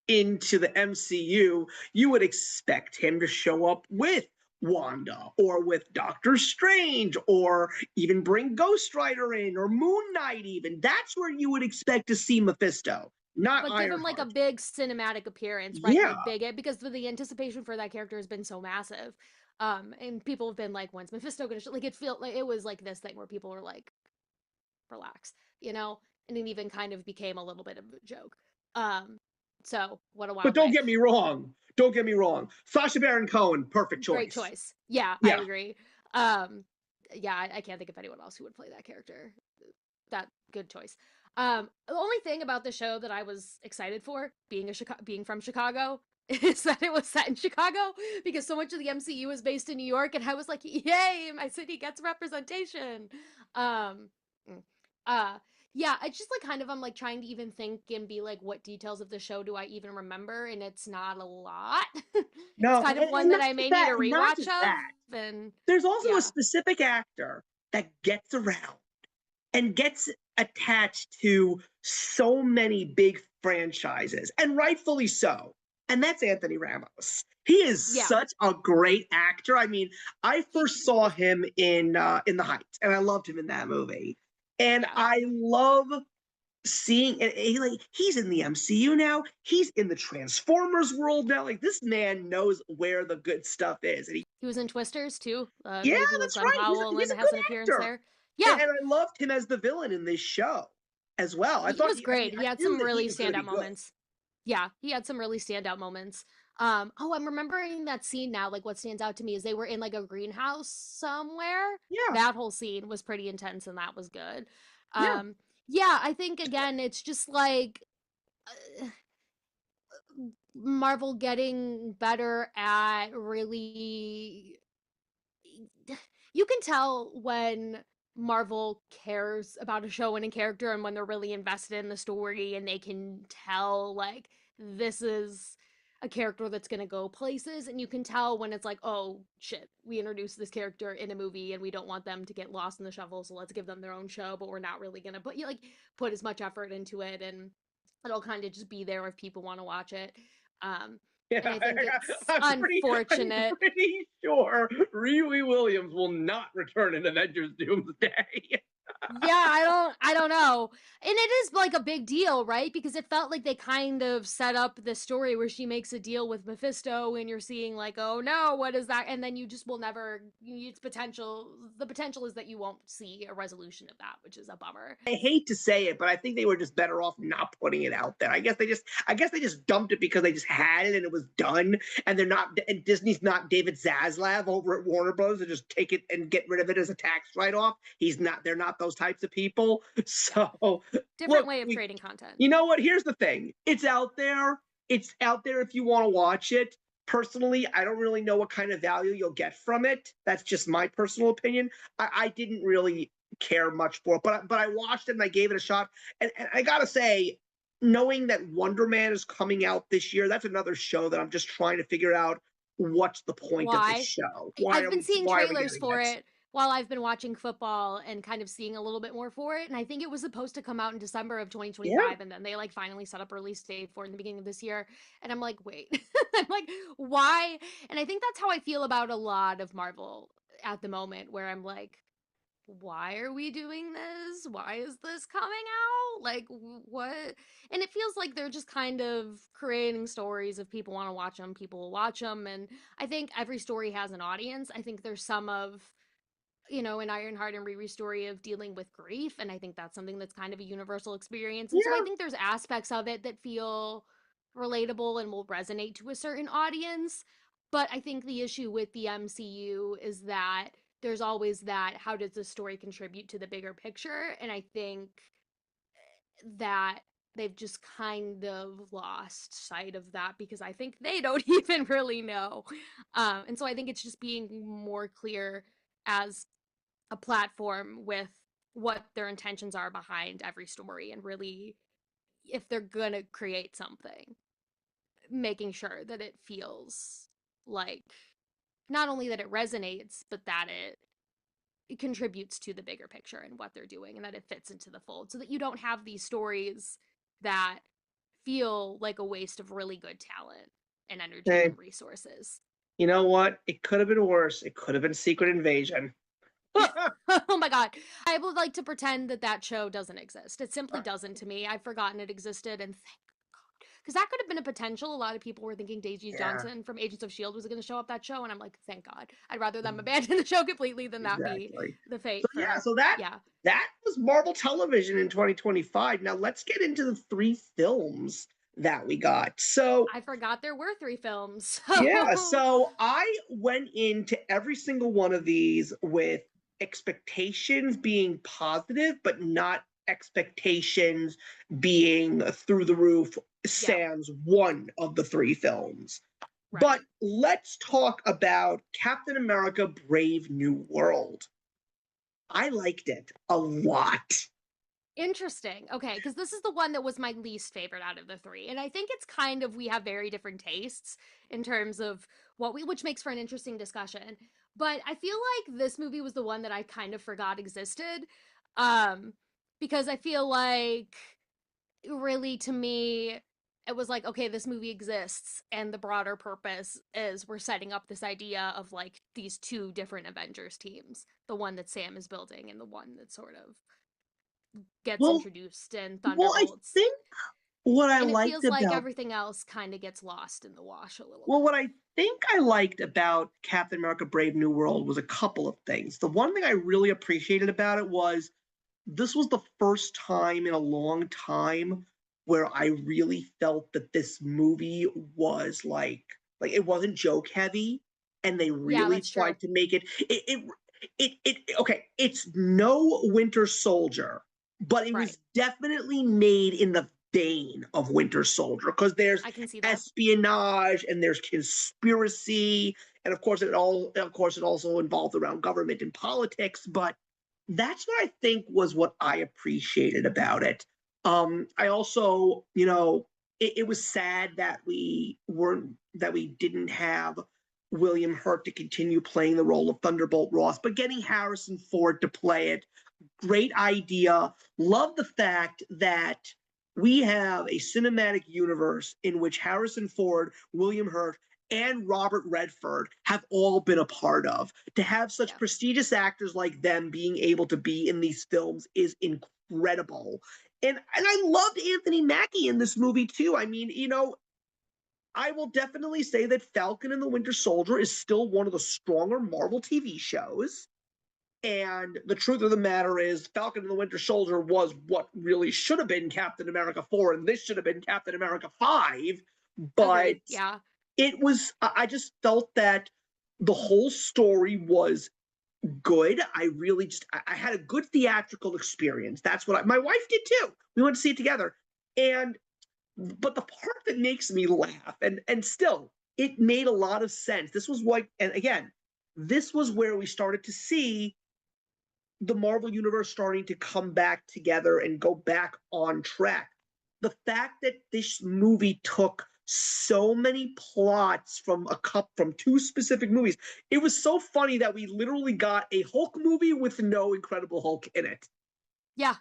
into the MCU, you would expect him to show up with Wanda or with Doctor Strange or even bring Ghost Rider in or Moon Knight, even. That's where you would expect to see Mephisto, not But give him like a Ironheart. big cinematic appearance, right? Yeah, Like big, because the anticipation for that character has been so massive. And people have been like, when's Mephisto gonna like it felt like it was like this thing where people were like, relax, you know? And it even kind of became a little bit of a joke. Um, so what a but wild don't way. get me wrong. Don't get me wrong. Sacha Baron Cohen, perfect Great choice. choice. Yeah, I Yeah. agree. Um, yeah, I can't think of anyone else who would play that character. That good choice. The only thing about the show that I was excited for, being from Chicago, is that it was set in Chicago because so much of the MCU is based in New York, and I was like, yay, my city gets representation. Um, mm, uh, yeah, I just like kind of I'm like trying to even think and be like, what details of the show do I even remember? And it's not a lot. It's No, kind of one and that not I just may need that, a and not rewatch just of, that. and There's also a yeah, specific actor that gets around and gets attached to so many big franchises, and rightfully so. And that's Anthony Ramos. He is Yeah. such a great actor. I mean, I He, first saw him in The Heights, and I loved him in that movie. And yeah. I love seeing and he's in the MCU now. He's in the Transformers world now. Like this man knows where the good stuff is. And He was in Twisters too. I yeah, believe he was that's Glenn right. Powell He's and a has good an appearance actor. there. Yeah. And I loved him as the villain in this show as well. He was great. He I had knew some that he really was going to be standout good. moments. Yeah, he had some really standout moments. Oh, I'm remembering that scene now. Like, what stands out to me is they were in like a greenhouse somewhere. Yeah, That whole scene was pretty intense, and that was good. yeah, Yeah, I think again, it's just like uh, Marvel getting better at really you can tell when Marvel cares about a show and a character and when they're really invested in the story and they can tell like this is a character that's going to go places, and you can tell when it's like, oh shit, we introduced this character in a movie and we don't want them to get lost in the shuffle, so let's give them their own show, but we're not really going to put as much effort into it, and it'll kind of just be there if people want to watch it. um yeah. and I think it's I'm I'm unfortunate. pretty sure Riri Williams will not return in Avengers Doomsday. Yeah, I don't know. And it is like a big deal, right? Because it felt like they kind of set up the story where she makes a deal with Mephisto and you're seeing like, "Oh no, what is that?" And then you just will never it's potential the potential is that you won't see a resolution of that, which is a bummer. I hate to say it, but I think they were just better off not putting it out there. I guess they just dumped it because they just had it and it was done. And they're not and Disney's not David Zaslav over at Warner Bros. To just take it and get rid of it as a tax write-off. They're not those types of people. So Different look, way of trading content. you know what? Here's the thing. It's out there. It's out there if you want to watch it. Personally, I don't really know what kind of value you'll get from it. That's just my personal opinion. I didn't really care much for it, but I watched it and I gave it a shot. And I gotta say, knowing that Wonder Man is coming out this year, that's another show that I'm just trying to figure out what's the point of this Why? show. I've been seeing Why are we trailers getting for it? it while I've been watching football and kind of seeing a little bit more for it. And I think it was supposed to come out in December of Yeah, 2025. And then they like finally set up a release date for it in the beginning of this year. And I'm like, wait, I'm like, why? And I think that's how I feel about a lot of Marvel at the moment, where I'm like, why are we doing this? Why is this coming out? Like, what? And it feels like they're just kind of creating stories. If people want to watch them, people will watch them. And I think every story has an audience. I think there's some of, an Ironheart and Riri's story of dealing with grief. And I think that's something that's kind of a universal experience. And so I yeah. think there's aspects of it that feel relatable and will resonate to a certain audience. But I think the issue with the MCU is that there's always that how does the story contribute to the bigger picture? And I think that they've just kind of lost sight of that because I think they don't even really know. And so I think it's just being more clear as a platform with what their intentions are behind every story, and really, if they're gonna create something, making sure that it feels like not only that it resonates, but that it contributes to the bigger picture and what they're doing, and that it fits into the fold, so that you don't have these stories that feel like a waste of really good talent and energy Hey, and resources. you know what? It could have been worse. It could have been Secret Invasion. Oh my god. I would like to pretend that that show doesn't exist. It simply doesn't to me. I've forgotten it existed, and thank god. Because that could have been a potential. A lot of people were thinking Daisy Yeah, Johnson from Agents of S.H.I.E.L.D. was going to show up that show, and I'm like, thank god. I'd rather them abandon the show completely than that be exactly. the So fate yeah, for, so yeah. that was Marvel Television in 2025. Now let's get into the three films that we got. So I forgot there were three films. yeah, So so I went into every single one of these with expectations being positive, but not expectations being through the roof, yeah, sans one of the three films. But right. let's talk about Captain America Brave New World. I liked it a lot. Interesting. Okay, because this is the one that was my least favorite out of the three. And I think it's kind of we have very different tastes in terms of which makes for an interesting discussion. But I feel like this movie was the one that I kind of forgot existed. Um, because I feel like really, to me, it was like, okay, this movie exists, and the broader purpose is we're setting up this idea of like these two different Avengers teams, the one that Sam is building and the one that sort of gets Well, introduced in I Thunderbolts. think what I And it liked feels like about everything else kind of gets lost in the wash a little Well, bit. what I think I liked about Captain America Brave New World was a couple of things. The one thing I really appreciated about it was this was the first time in a long time where I really felt that this movie was like it wasn't joke heavy and they Yeah, really that's true. tried to make it okay, it's no Winter Soldier, but it Right. was definitely made in the vein of Winter Soldier because there's I can see that. espionage and there's conspiracy and of course it also involved around government and politics, but that's what I think was what I appreciated about it. I also, it was sad that we didn't have William Hurt to continue playing the role of Thunderbolt Ross, but getting Harrison Ford to play it, great idea. Love the fact that we have a cinematic universe in which Harrison Ford, William Hurt, and Robert Redford have all been a part of. To have such Yeah. prestigious actors like them being able to be in these films is incredible. And I loved Anthony Mackie in this movie too. I mean, I will definitely say that Falcon and the Winter Soldier is still one of the stronger Marvel TV shows. And the truth of the matter is, Falcon and the Winter Soldier was what really should have been Captain America 4, and this should have been Captain America 5. But Agreed. Yeah. I just felt that the whole story was good. I had a good theatrical experience. That's what my wife did too. We went to see it together. And, but the part that makes me laugh, and still, it made a lot of sense. And again, this was where we started to see the Marvel Universe starting to come back together and go back on track. The fact that this movie took so many plots from two specific movies. It was so funny that we literally got a Hulk movie with no Incredible Hulk in it. Yeah.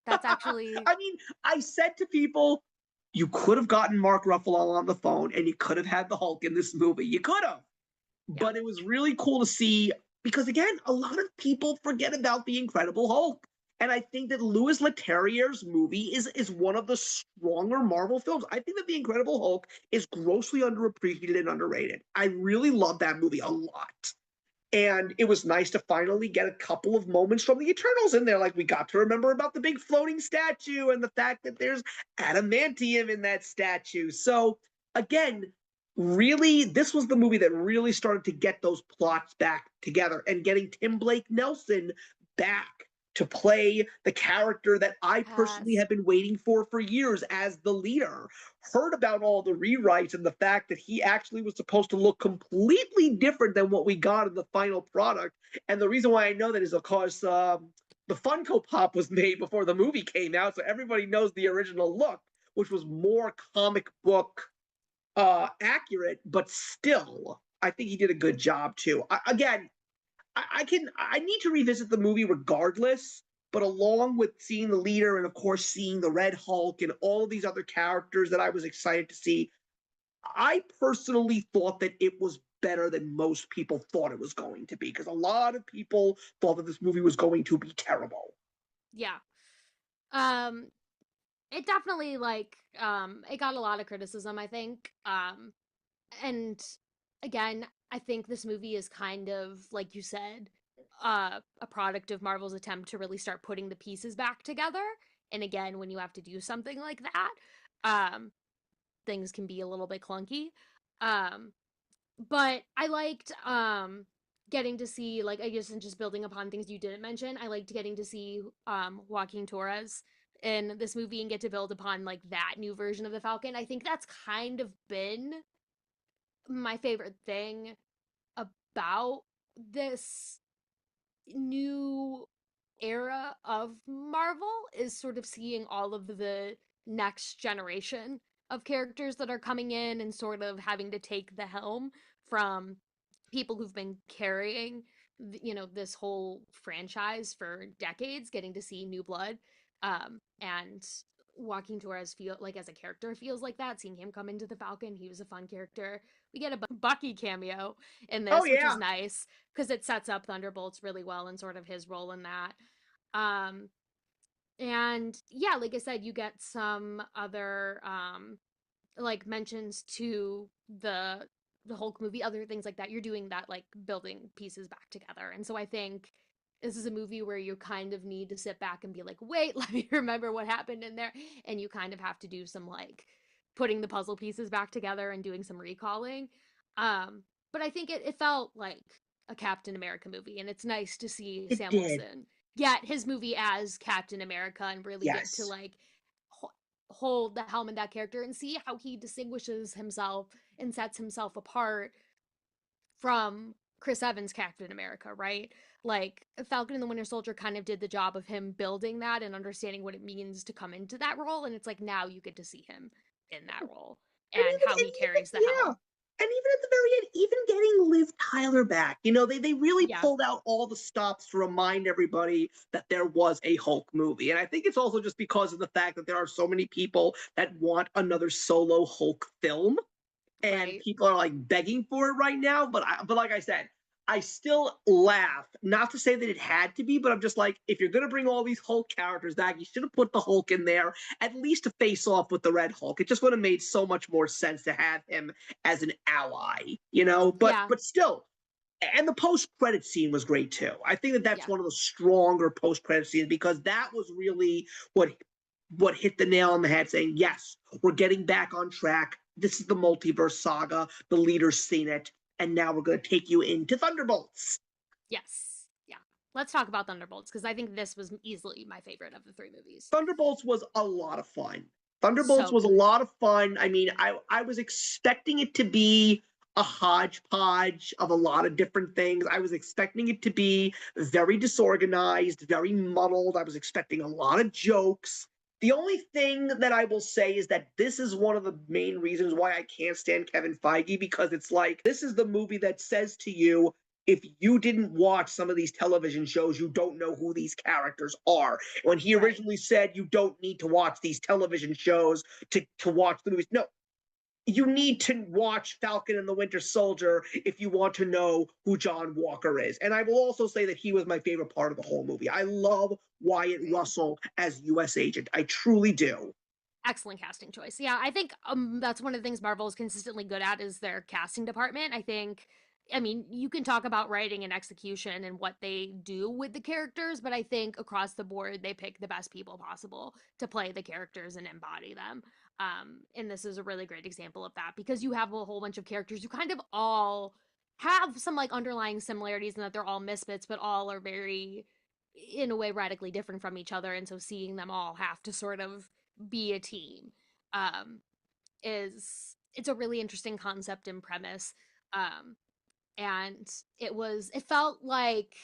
That's actually I mean, I said to people, you could have gotten Mark Ruffalo on the phone and you could have had the Hulk in this movie. You could have. yeah. But it was really cool to see because again, a lot of people forget about the Incredible Hulk. And I think that Louis Leterrier's movie is one of the stronger Marvel films. I think that The Incredible Hulk is grossly underappreciated and underrated. I really love that movie a lot. And it was nice to finally get a couple of moments from the Eternals in there. Like we got to remember about the big floating statue and the fact that there's adamantium in that statue. So again, really, this was the movie that really started to get those plots back together and getting Tim Blake Nelson back to play the character that I personally Yes. have been waiting for years as the leader. Heard about all the rewrites and the fact that he actually was supposed to look completely different than what we got in the final product. And the reason why I know that is, of course, the Funko Pop was made before the movie came out, so everybody knows the original look, which was more comic book accurate, but still, I think he did a good job too. Again, I need to revisit the movie regardless, but along with seeing the leader and of course seeing the Red Hulk and all of these other characters that I was excited to see, I personally thought that it was better than most people thought it was going to be because a lot of people thought that this movie was going to be terrible. Yeah. Um it definitely it got a lot of criticism, I think. And again, I think this movie is kind of like you said, a product of Marvel's attempt to really start putting the pieces back together. And again, when you have to do something like that, um things can be a little bit clunky. Um but I liked getting to see, like, I guess, and just building upon things you didn't mention, I liked getting to see Joaquin Torres in this movie and get to build upon like that new version of the Falcon. I think that's kind of been my favorite thing about this new era of Marvel is sort of seeing all of the next generation of characters that are coming in and sort of having to take the helm from people who've been carrying this whole franchise for decades, getting to see new blood, and Joaquin Torres feel like as a character feels like that. Seeing him come into the Falcon, he was a fun character. We get a Bucky cameo in Oh this, which is yeah, nice because it sets up Thunderbolts really well and sort of his role in that. Um, and yeah, like I said, you get some other like mentions to the Hulk movie, other things like that. You're doing that, like building pieces back together. And so I think this is a movie where you kind of need to sit back and be like, wait, let me remember what happened in there. And you kind of have to do some like putting the puzzle pieces back together and doing some recalling. But I think it felt like a Captain America movie, and it's nice to see it Sam did. Wilson get his movie as Captain America and really get to Yes. like hold the helm in that character and see how he distinguishes himself and sets himself apart from Chris Evans' Captain America, right? Like Falcon and the Winter Soldier kind of did the job of him building that and understanding what it means to come into that role. And it's like now you get to see him in that role And and how he carries the yeah, helm. and even at the very end, even getting Liv Tyler back, you know, they really Yeah, pulled out all the stops to remind everybody that there was a Hulk movie. And I think it's also just because of the fact that there are so many people that want another solo Hulk film, and right. people are like begging for it right now. But like I said, I still laugh. Not to say that it had to be, but I'm just like, if you're gonna bring all these Hulk characters back, you should have put the Hulk in there at least to face off with the Red Hulk. It just would have made so much more sense to have him as an ally, you know. But Yeah, but still, and the post credit scene was great too. I think that that's yeah. one of the stronger post credit scenes because that was really what hit the nail on the head, saying yes, we're getting back on track. This is the multiverse saga. The leader's seen it, and now we're going to take you into Thunderbolts. Yes. Yeah. Let's talk about Thunderbolts because I think this was easily my favorite of the three movies. Thunderbolts was a lot of fun. Thunderbolts So was a good. lot of fun. I mean, I was expecting it to be a hodgepodge of a lot of different things. I was expecting it to be very disorganized, very muddled. I was expecting a lot of jokes. The only thing that I will say is that this is one of the main reasons why I can't stand Kevin Feige, because it's like this is the movie that says to you, if you didn't watch some of these television shows, you don't know who these characters are. When he Right. originally said you don't need to watch these television shows to watch the movies. No, you need to watch Falcon and the Winter Soldier if you want to know who John Walker is. And I will also say that he was my favorite part of the whole movie. I love Wyatt Agreed. Russell as U.S. agent. I truly do. Excellent casting choice. Yeah, I think that's one of the things Marvel is consistently good at is their casting department. I think I mean, you can talk about writing and execution and what they do with the characters, but I think across the board they pick the best people possible to play the characters and embody them. And this is a really great example of that because you have a whole bunch of characters who kind of all have some like underlying similarities in that they're all misfits, but all are very, in a way, radically different from each other. And so seeing them all have to sort of be a team um, is it's a really interesting concept and premise. Um, and it felt like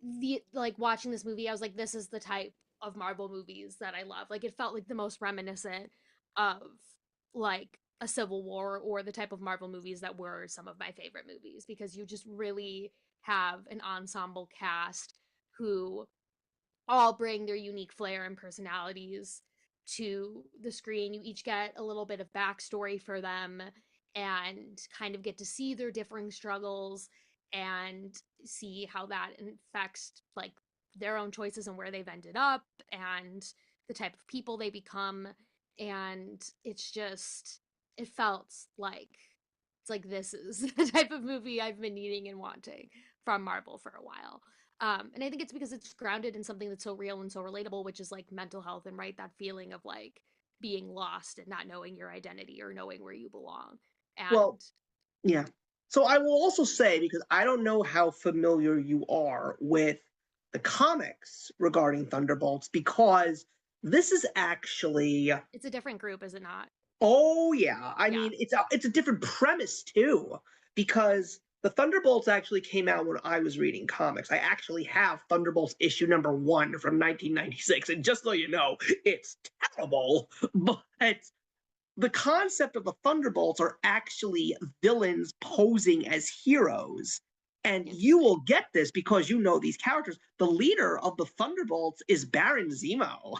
the like watching this movie I was like this is the type of Marvel movies that I love. Like it felt like the most reminiscent of like a Civil War or the type of Marvel movies that were some of my favorite movies because you just really have an ensemble cast who all bring their unique flair and personalities to the screen. You each get a little bit of backstory for them and kind of get to see their differing struggles and see how that affects like their own choices and where they've ended up and the type of people they become. And it's just it felt like it's like this is the type of movie I've been needing and wanting from Marvel for a while. And I think it's because it's grounded in something that's so real and so relatable, which is like mental health and right that feeling of like being lost and not knowing your identity or knowing where you belong. Well, And yeah. So I will also say, because I don't know how familiar you are with the comics regarding Thunderbolts, because this is actually, it's a different group, is it not? oh yeah, I Yeah. mean it's a different premise too, because the Thunderbolts actually came out when I was reading comics. I actually have Thunderbolts issue number 1 from 1996, and just so you know, it's terrible. But the concept of the Thunderbolts are actually villains posing as heroes. And you Interesting. will get this because you know these characters. The leader of the Thunderbolts is Baron Zemo.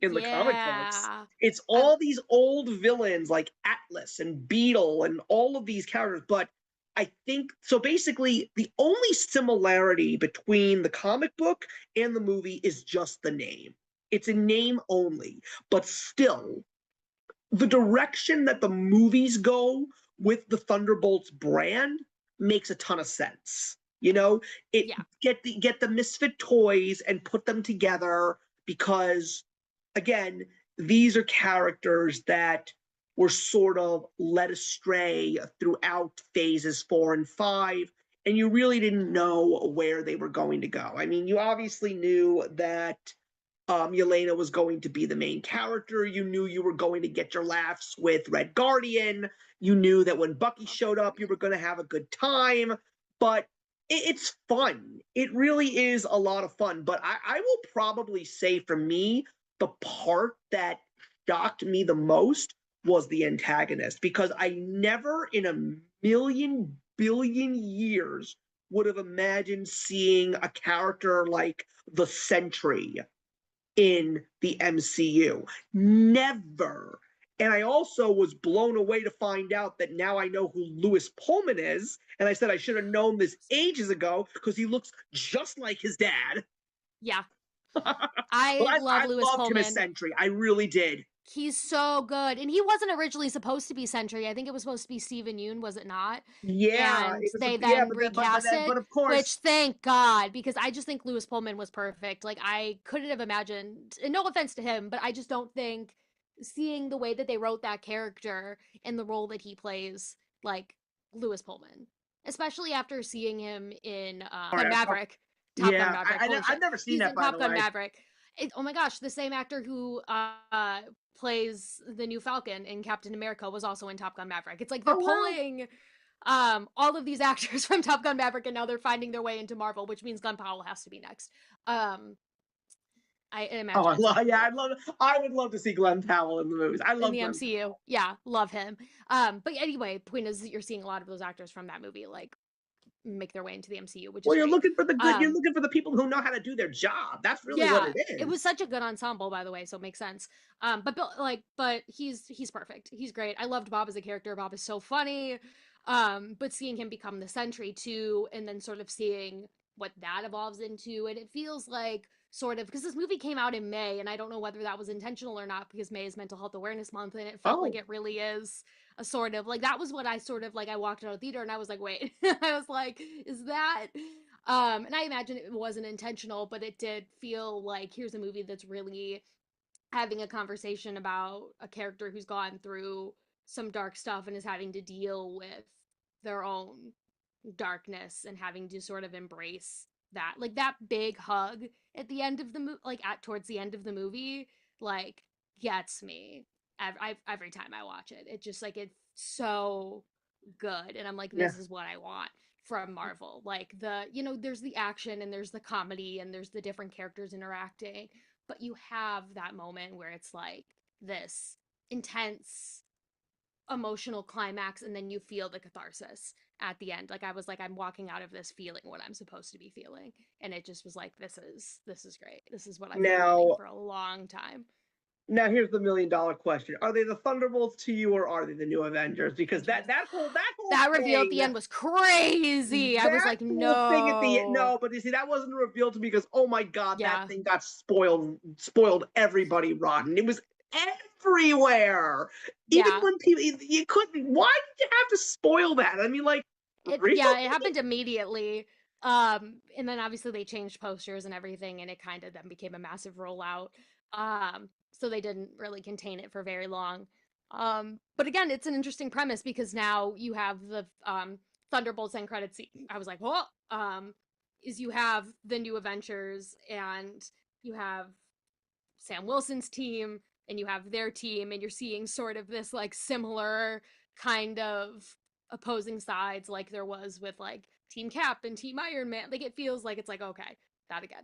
in the comic books. Yeah. It's I all these old villains like Atlas and Beetle and all of these characters. But I think so. Basically, the only similarity between the comic book and the movie is just the name. It's a name only, but still, the direction that the movies go with the Thunderbolts brand makes a ton of sense. You know, it yeah. get the misfit toys and put them together because again, these are characters that were sort of led astray throughout phases 4 and 5, and you really didn't know where they were going to go. I mean, you obviously knew that Yelena was going to be the main character. You knew you were going to get your laughs with Red Guardian. You knew that when Bucky Love showed up, you Guardian. were going to have a good time. But it's fun. It really is a lot of fun. But I will probably say for me, the part that shocked me the most was the antagonist because I never in a million billion years would have imagined seeing a character like the Sentry in the MCU. Never. And I also was blown away to find out that now I know who Lewis Pullman is. And I said I should have known this ages ago because he looks just like his dad. Yeah. But I love I Lewis loved him as Pullman. Sentry. I really did. He's so good. And he wasn't originally supposed to be Sentry. I think it was supposed to be Steven Yeun, was it not? Yeah, And it was. they Yeah, then recast but it, of course. which thank God, because I just think Lewis Pullman was perfect. Like I couldn't have imagined, and no offense to him, but I just don't think seeing the way that they wrote that character and the role that he plays, like Lewis Pullman, especially after seeing him in All Gun right, Maverick, Top Gun yeah, Maverick. Holy I've shit, never seen he's that in by the Top Gun way. Maverick. Oh my gosh, the same actor who plays the new Falcon in Captain America was also in Top Gun Maverick. It's like they're Oh wow. pulling all of these actors from Top Gun Maverick and now they're finding their way into Marvel, which means Glenn Powell has to be next. Um I Oh, imagine it's gonna be yeah, great. I would love to see Glenn Powell in the movies. I In love the Glenn MCU. Powell. Yeah, love him. But anyway, point is that you're seeing a lot of those actors from that movie like make their way into the MCU, which is Well, you're great. looking for the good. You're Um looking for the people who know how to do their job. That's really what Yeah, it it was is. such a good ensemble, by the way, so it makes sense. But Bill, like, but he's perfect. He's great. I loved Bob as a character. Bob is so funny. But seeing him become the Sentry too, and then sort of seeing what that evolves into, and it feels like sort of because this movie came out in May, and I don't know whether that was intentional or not because May is Mental Health Awareness Month, and it felt like Oh, it really is a sort of like that was what I sort of like. I walked out of the theater and I was like, wait, I was like, is that? And I imagine it wasn't intentional, but it did feel like here's a movie that's really having a conversation about a character who's gone through some dark stuff and is having to deal with their own darkness and having to sort of embrace that. Like that big hug at the end of the movie, like at towards the end of the movie, like gets me every time I watch it. It just like it's so good, and I'm like, yeah, this is what I want from Marvel. Like the there's the action and there's the comedy and there's the different characters interacting, but you have that moment where it's like this intense emotional climax and then you feel the catharsis at the end. Like I was like I'm walking out of this feeling what I'm supposed to be feeling, and it just was like this is great. This is what I've been wanting now, for a long time. here's the $1 million question: Are they the Thunderbolts to you, or are they the new Avengers? Because that whole That reveal at thing, the end was crazy. I was that like, whole thing at the end. no. No, but you see, that wasn't revealed to me because oh my god, that Yeah. thing got spoiled everybody rotten. It was everywhere. Even Yeah. when people you couldn't. Why did you have to spoil that? I mean, like really? It happened immediately. And then obviously they changed posters and everything, and it kind of then became a massive rollout. So they didn't really contain it for very long. But again, it's an interesting premise because now you have the Thunderbolts end credit scene. I was like, what? Is you have the new Avengers and you have Sam Wilson's team and you have their team, and you're seeing sort of this like similar kind of opposing sides like there was with like Team Cap and Team Iron Man. Like it feels like it's like, okay, that again.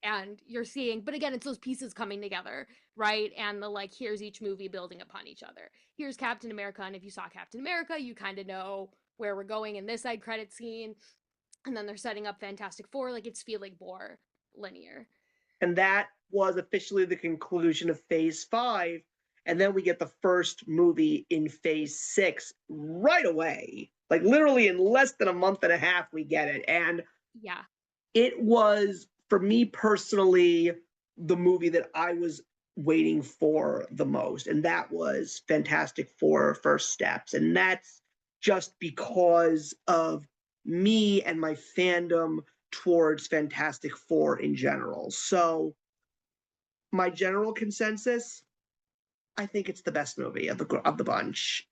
And you're seeing, but again, it's those pieces coming together, right? And the like, here's each movie building upon each other. Here's Captain America, and if you saw Captain America, you kind of know where we're going in this side credit scene. And then they're setting up Fantastic Four, like it's feeling more linear. And that was officially the conclusion of Phase 5. And then we get the first movie in Phase 6 right away. Like literally in less than a month and a half, we get it. And Yeah. it was, for me personally, the movie that I was waiting for the most. And that was Fantastic Four First Steps. And that's just because of me and my fandom towards Fantastic Four in general. So, my general consensus, I think it's the best movie of the bunch.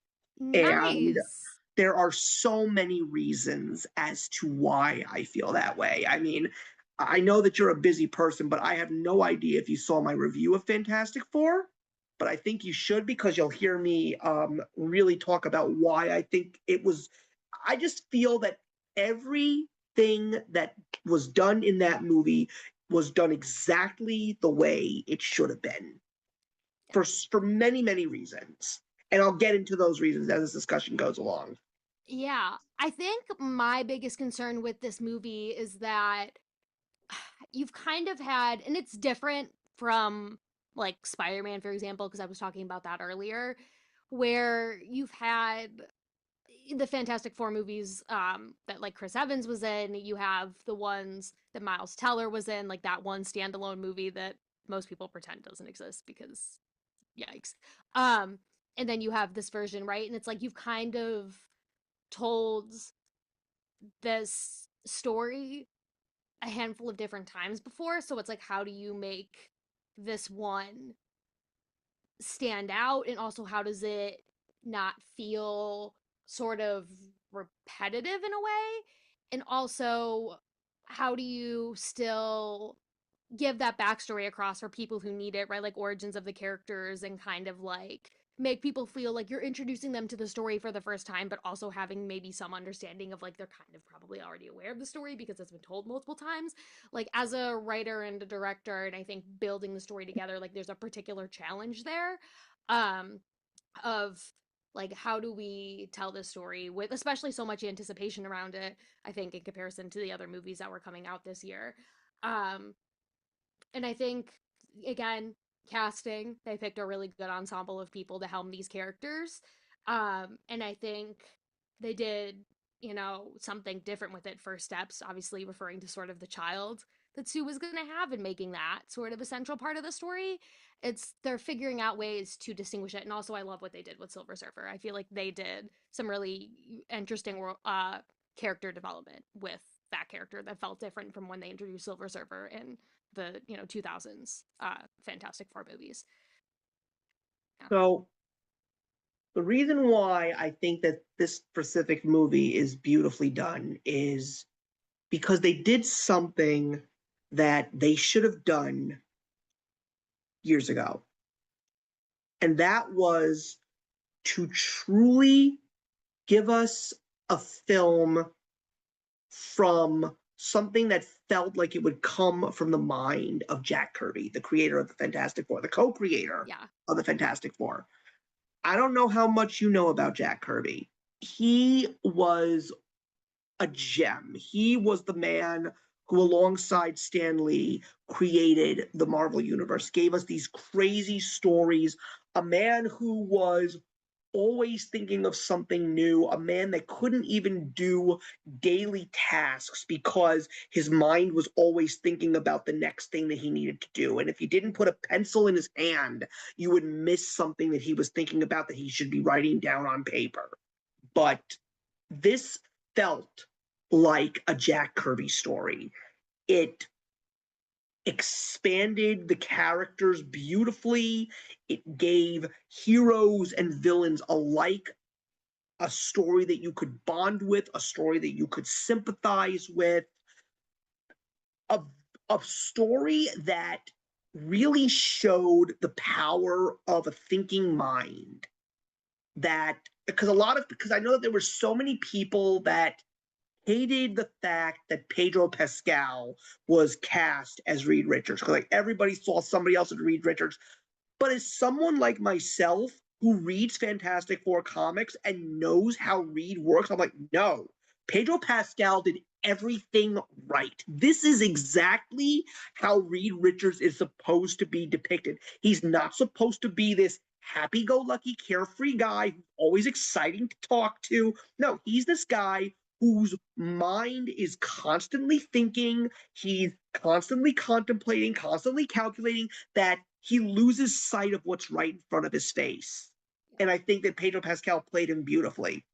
And Nice. there are so many reasons as to why I feel that way. I mean, I know that you're a busy person, but I have no idea if you saw my review of Fantastic Four. But I think you should, because you'll hear me really talk about why I think it was. I just feel that everything that was done in that movie was done exactly the way it should have been for many reasons. And I'll get into those reasons as this discussion goes along. Yeah. I think my biggest concern with this movie is that you've kind of had, and it's different from like Spider-Man, for example, because I was talking about that earlier, where you've had the Fantastic Four movies that like Chris Evans was in. You have the ones that Miles Teller was in, like that one standalone movie that most people pretend doesn't exist because yikes. Um, and then you have this version, right? And it's like you've kind of told this story a handful of different times before. So it's like, how do you make this one stand out? And also, how does it not feel sort of repetitive in a way? And also, how do you still give that backstory across for people who need it, right? Like origins of the characters and kind of like make people feel like you're introducing them to the story for the first time, but also having maybe some understanding of like they're kind of probably already aware of the story because it's been told multiple times. Like as a writer and a director, and I think building the story together, like there's a particular challenge there um of like how do we tell this story with especially so much anticipation around it, I think in comparison to the other movies that were coming out this year. um and I think again, casting, they picked a really good ensemble of people to helm these characters. And I think they did, you know, something different with it. First steps, obviously referring to sort of the child that Sue was going to have and making that sort of a central part of the story. It's they're figuring out ways to distinguish it. And also I love what they did with Silver Surfer. I feel like they did some really interesting character development with that character that felt different from when they introduced Silver Surfer in the 2000s Fantastic Four movies. Yeah. So the reason why I think that this specific movie is beautifully done is because they did something that they should have done years ago. And that was to truly give us a film from something that felt like it would come from the mind of Jack Kirby, the creator of the Fantastic Four, the co-creator Yeah. of the Fantastic Four. I don't know how much you know about Jack Kirby. He was a gem. He was the man who, alongside Stan Lee, created the Marvel Universe, gave us these crazy stories. A man who was always thinking of something new, a man that couldn't even do daily tasks because his mind was always thinking about the next thing that he needed to do. And if he didn't put a pencil in his hand, you would miss something that he was thinking about that he should be writing down on paper. But this felt like a Jack Kirby story. It expanded the characters beautifully. It gave heroes and villains alike a story that you could bond with, a story that you could sympathize with, a, a story that really showed the power of a thinking mind. That because I know that there were so many people that hated the fact that Pedro Pascal was cast as Reed Richards, because like everybody saw somebody else as Reed Richards. But as someone like myself who reads Fantastic Four comics and knows how Reed works, I'm like, no, Pedro Pascal did everything right. This is exactly how Reed Richards is supposed to be depicted. He's not supposed to be this happy-go-lucky, carefree guy who's always exciting to talk to. No, he's this guy whose mind is constantly thinking, he's constantly contemplating, constantly calculating, that he loses sight of what's right in front of his face. And I think that Pedro Pascal played him beautifully.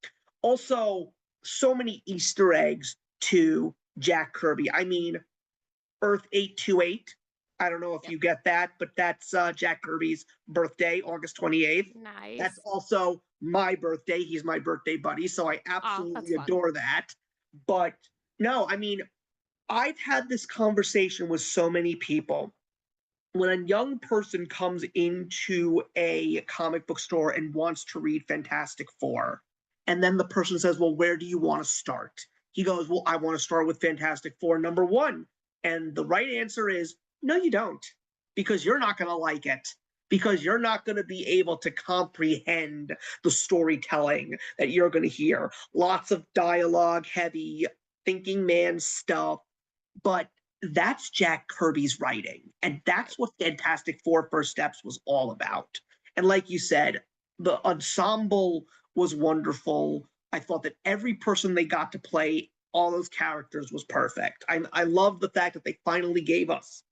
Also, so many Easter eggs to Jack Kirby. I mean, Earth 828. I don't know if Yep. you get that, but that's Jack Kirby's birthday, August 28th. That's Nice. also my birthday. He's my birthday buddy, so I Oh, that's absolutely fun. adore that. But no, I mean, I've had this conversation with so many people. When a young person comes into a comic book store and wants to read Fantastic Four, and then the person says, well, where do you want to start? He goes, well, I want to start with Fantastic Four #1. And the right answer is, no, you don't, because you're not going to like it, because you're not going to be able to comprehend the storytelling that you're going to hear. Lots of dialogue heavy, thinking man stuff, but that's Jack Kirby's writing. And that's what Fantastic Four First Steps was all about. And like you said, the ensemble was wonderful. I thought that every person they got to play all those characters was perfect. I love the fact that they finally gave us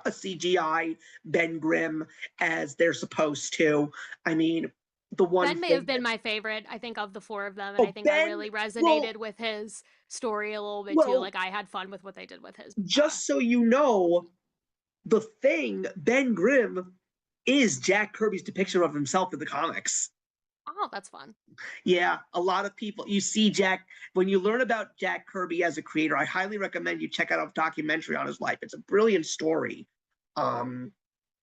a CGI Ben Grimm as they're supposed to. I mean, the one Ben may have thing been that's, my favorite, I think, of the four of them, and I oh, think I Ben, really well, resonated with his story a little bit too. well, Like I had fun with what they did with his. just so you know, the thing, Ben Grimm, is Jack Kirby's depiction of himself in the comics. Oh, that's fun. Yeah, a lot of people, you see Jack, when you learn about Jack Kirby as a creator, I highly recommend you check out a documentary on his life. It's a brilliant story. Um,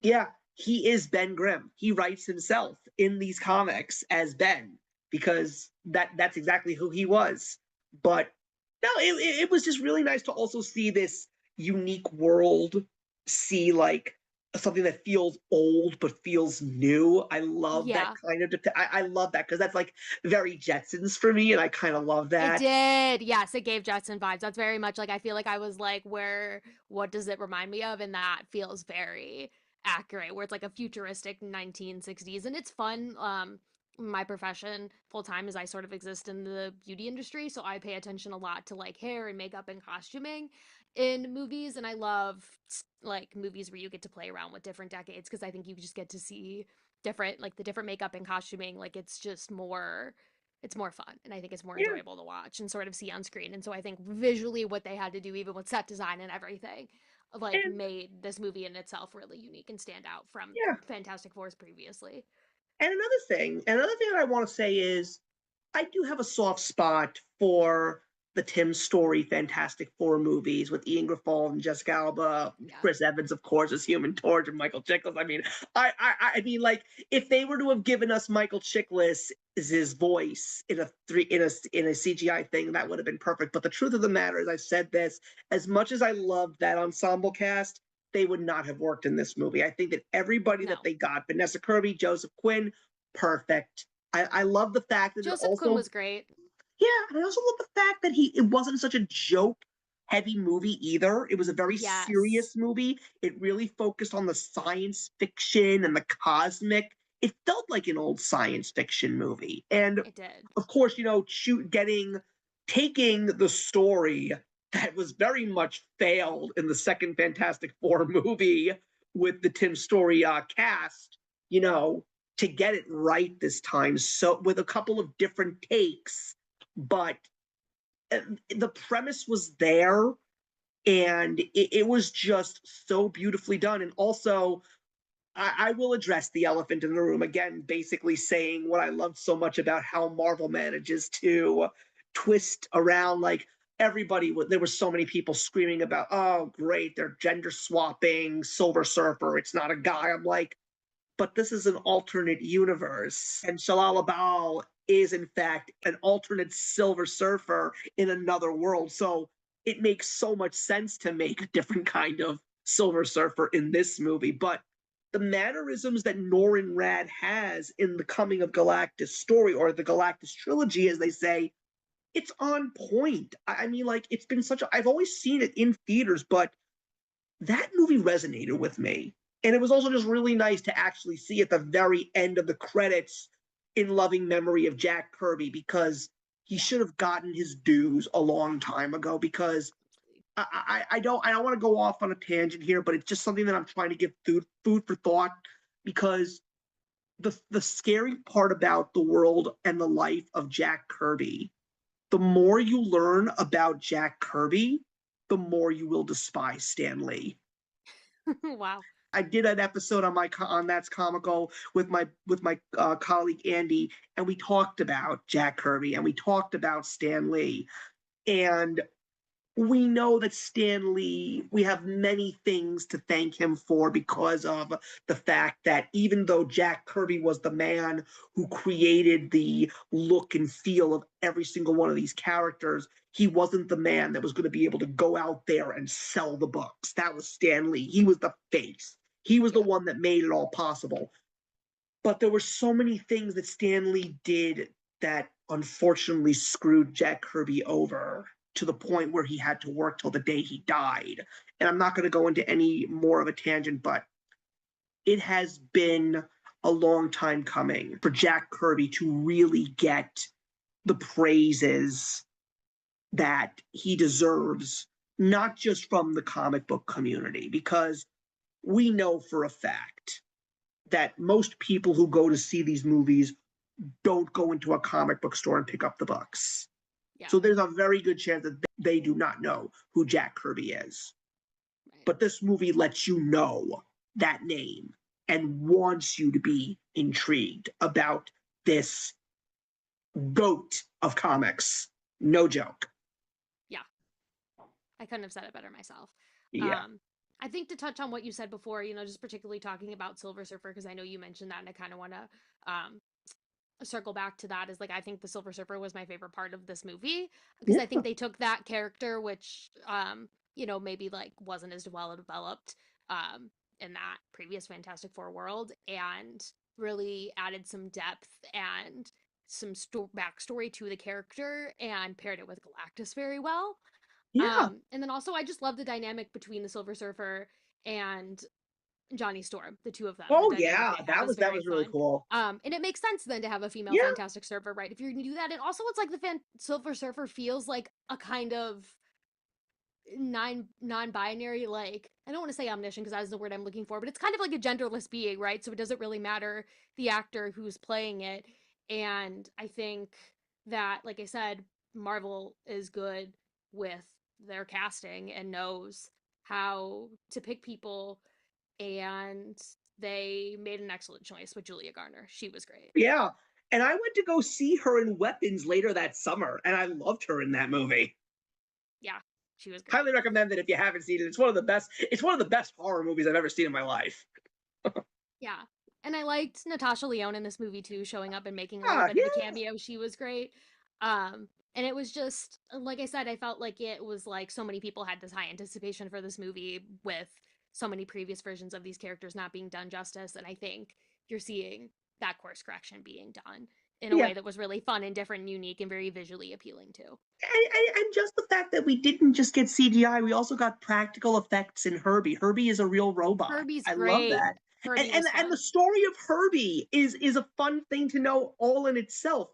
yeah, he is Ben Grimm. He writes himself in these comics as Ben because that's exactly who he was. But no, it was just really nice to also see this unique world, see like something that feels old but feels new. I love that Yeah. kind of. I love that because that's like very Jetsons for me, and I kind of love It that. did. Yes, it gave Jetson vibes. That's very much like I feel like I was like, where what does it remind me of? And that feels very accurate, where it's like a futuristic 1960s. And it's fun. My profession full time is I sort of exist in the beauty industry, so I pay attention a lot to like hair and makeup and costuming in movies. And I love like movies where you get to play around with different decades because I think you just get to see different like the different makeup and costuming. Like it's more fun and I think it's more Yeah, enjoyable to watch and sort of see on screen. And so I think visually what they had to do, even with set design and everything, like and made this movie in itself really unique and stand out from yeah. Fantastic Fours previously. And another thing that I want to say is I do have a soft spot for the Tim Story Fantastic Four movies with Ian Grafall and Jessica Alba, Yeah. Chris Evans, of course, as Human Torch, and Michael Chiklis. I mean, I mean, like if they were to have given us Michael Chiklis as his voice in a CGI thing, that would have been perfect. But the truth of the matter is, I said this, as much as I loved that ensemble cast, they would not have worked in this movie. I think that everybody that No. they got, Vanessa Kirby, Joseph Quinn, perfect. I love the fact that it Joseph Quinn also, was great. yeah, and I also love the fact that it wasn't such a joke heavy movie either. It was a very Yes, serious movie. It really focused on the science fiction and the cosmic. It felt like an old science fiction movie. And it did. of course, taking the story that was very much failed in the second Fantastic Four movie with the Tim Story cast, you know, to get it right this time. So with a couple of different takes, but the premise was there and it was just so beautifully done. And also, I will address the elephant in the room again, basically saying what I loved so much about how Marvel manages to twist around like everybody. There were so many people screaming about, oh, great, they're gender swapping Silver Surfer. It's not a guy. I'm like, but this is an alternate universe. And Shalala Baal is, in fact, an alternate Silver Surfer in another world. So it makes so much sense to make a different kind of Silver Surfer in this movie. But the mannerisms that Norrin Rad has in the Coming of Galactus story, or the Galactus trilogy, as they say, it's on point. I mean, like, it's been such a, I've always seen it in theaters, but that movie resonated with me. And it was also just really nice to actually see at the very end of the credits in loving memory of Jack Kirby, because he Yeah. should have gotten his dues a long time ago. Because I don't want to go off on a tangent here, but it's just something that I'm trying to give food for thought. Because the scary part about the world and the life of Jack Kirby, the more you learn about Jack Kirby, the more you will despise Stan Lee. Wow. I did an episode on my on That's Comical with my colleague Andy, and we talked about Jack Kirby and we talked about Stan Lee, and we know that Stan Lee, we have many things to thank him for, because of the fact that even though Jack Kirby was the man who created the look and feel of every single one of these characters, he wasn't the man that was going to be able to go out there and sell the books. That was Stan Lee. He was the face. He was the Yeah. one that made it all possible. But there were so many things that Stan Lee did that unfortunately screwed Jack Kirby over, to the point where he had to work till the day he died. And I'm not going to go into any more of a tangent, but it has been a long time coming for Jack Kirby to really get the praises that he deserves, not just from the comic book community, because we know for a fact that most people who go to see these movies don't go into a comic book store and pick up the books. Yeah. So there's a very good chance that they do not know who Jack Kirby is. Right. But this movie lets you know that name and wants you to be intrigued about this goat of comics. No joke. Yeah. I couldn't have said it better myself. Yeah. I think to touch on what you said before, just particularly talking about Silver Surfer, because I know you mentioned that, and I kind of want to circle back to that, is like, I think the Silver Surfer was my favorite part of this movie, because I Yeah. think they took that character, which maybe like wasn't as well developed in that previous Fantastic Four world, and really added some depth and some backstory to the character and paired it with Galactus very well. Yeah. And then also I just love the dynamic between the Silver Surfer and Johnny Storm, the two of them. The Oh dynamic yeah. they have That is was that very was really fun. cool. And it makes sense then to have a female Yeah. Fantastic Surfer, right? If you're gonna do that, and also it's like the Silver Surfer feels like a kind of non-binary, like, I don't want to say omniscient because that is the word I'm looking for, but it's kind of like a genderless being, right? So it doesn't really matter the actor who's playing it. And I think that, like I said, Marvel is good with their casting and knows how to pick people, and they made an excellent choice with Julia Garner. She was great. Yeah. And I went to go see her in Weapons later that summer, and I loved her in that movie. Yeah, she was great. Highly recommend it if you haven't seen it. It's one of the best. It's one of the best horror movies I've ever seen in my life. Yeah. And I liked Natasha Lyonne in this movie too, showing up and making a little Ah, bit of a yeah, cameo. She was great. And it was just, like I said, I felt like it was like so many people had this high anticipation for this movie, with so many previous versions of these characters not being done justice. And I think you're seeing that course correction being done in a yeah. way that was really fun and different and unique and very visually appealing too. And just the fact that we didn't just get CGI, we also got practical effects in Herbie. Herbie is a real robot. Herbie's I love great. that. And Herbie and was and the fun. story of Herbie is a fun thing to know all in itself.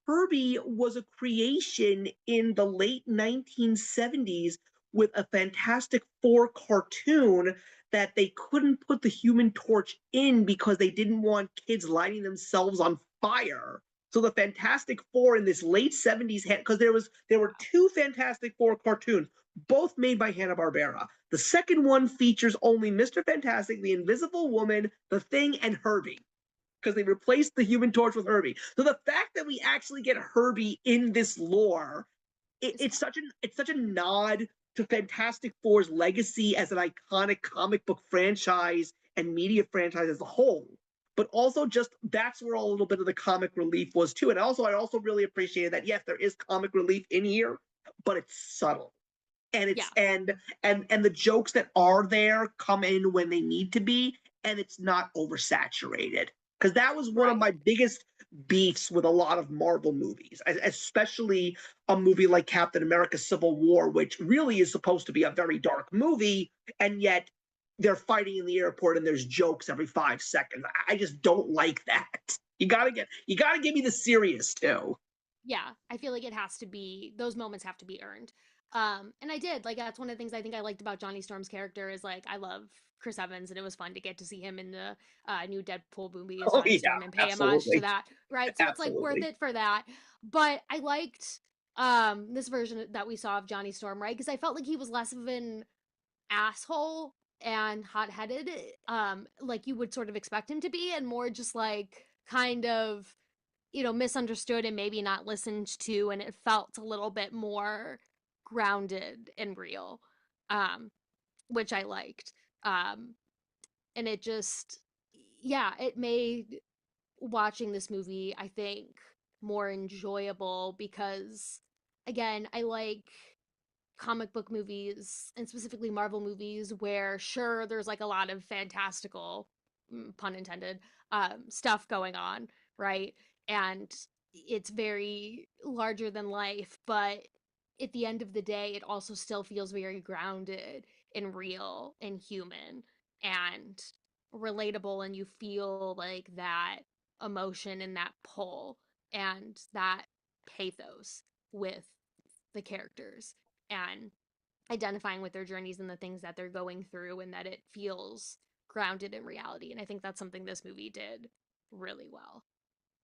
Herbie was a creation in the late 1970s with a Fantastic Four cartoon that they couldn't put the Human Torch in because they didn't want kids lighting themselves on fire. So the Fantastic Four in this late 70s, because there were two Fantastic Four cartoons, both made by Hanna-Barbera. The second one features only Mr. Fantastic, the Invisible Woman, the Thing, and Herbie, because they replaced the Human Torch with Herbie. So the fact that we actually get Herbie in this lore, it's such a nod to Fantastic Four's legacy as an iconic comic book franchise and media franchise as a whole. But also, just that's where a little bit of the comic relief was too. And also, I also really appreciated that, yes, there is comic relief in here, but it's subtle. And Yeah. it's and the jokes that are there come in when they need to be, and it's not oversaturated. Because that was one of Right. my beefs with a lot of Marvel movies, especially a movie like Captain America Civil War, which really is supposed to be a very dark movie, and yet they're fighting in the airport and there's jokes every 5 seconds. I just don't like that. You gotta give me the serious too. Yeah, I feel like it has to be those moments have to be earned. And I did like that's one of the things I think I liked about Johnny Storm's character is like I love Chris Evans and it was fun to get to see him in the new Deadpool movie as Oh Johnny yeah, Storm and pay homage to absolutely, that, right? So it's like worth absolutely. it for that. But I liked this version that we saw of Johnny Storm, right? Because I felt like he was less of an asshole and hot-headed like you would sort of expect him to be and more just like kind of misunderstood and maybe not listened to, and it felt a little bit more grounded and real, um, which I liked. Um, and it just, yeah, it made watching this movie, I think, more enjoyable because, again, I like comic book movies and specifically Marvel movies where sure there's like a lot of fantastical pun intended stuff going on, right? And it's very larger than life, but at the end of the day it also still feels very grounded and real and human and relatable, and you feel like that emotion and that pull and that pathos with the characters and identifying with their journeys and the things that they're going through, and that it feels grounded in reality. And I think that's something this movie did really well.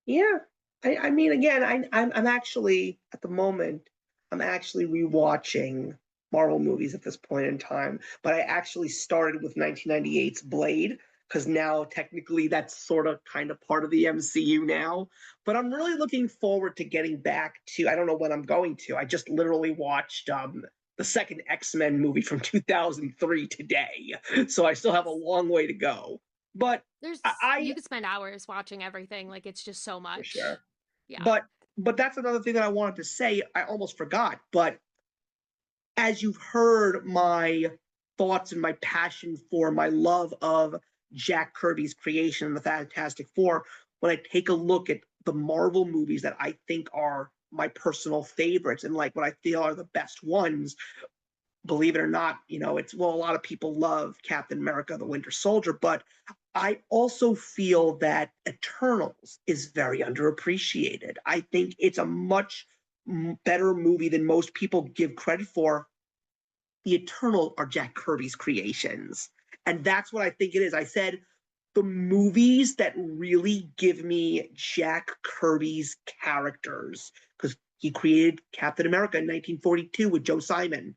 Yeah. I mean, again, I'm actually at the moment, I'm actually rewatching Marvel movies at this point in time, but I actually started with 1998's Blade because now technically that's sort of kind of part of the MCU now. But I'm really looking forward to getting back to, I don't know when I'm going to. I just literally watched the second X-Men movie from 2003 today. So I still have a Nice. long way to go. But I You could spend hours watching everything. Like it's just so for much. sure. Yeah. But that's another thing that I wanted to say. I almost forgot. But as you've heard my thoughts and my passion for my love of Jack Kirby's creation and the Fantastic Four, when I take a look at the Marvel movies that I think are my personal favorites and like what I feel are the best ones, believe it or not, it's well, a lot of people love Captain America, the Winter Soldier, but I also feel that Eternals is very underappreciated. I think it's a much better movie than most people give credit for. The Eternals are Jack Kirby's creations. And that's what I think it is. I said the movies that really give me Jack Kirby's characters, because he created Captain America in 1942 with Joe Simon,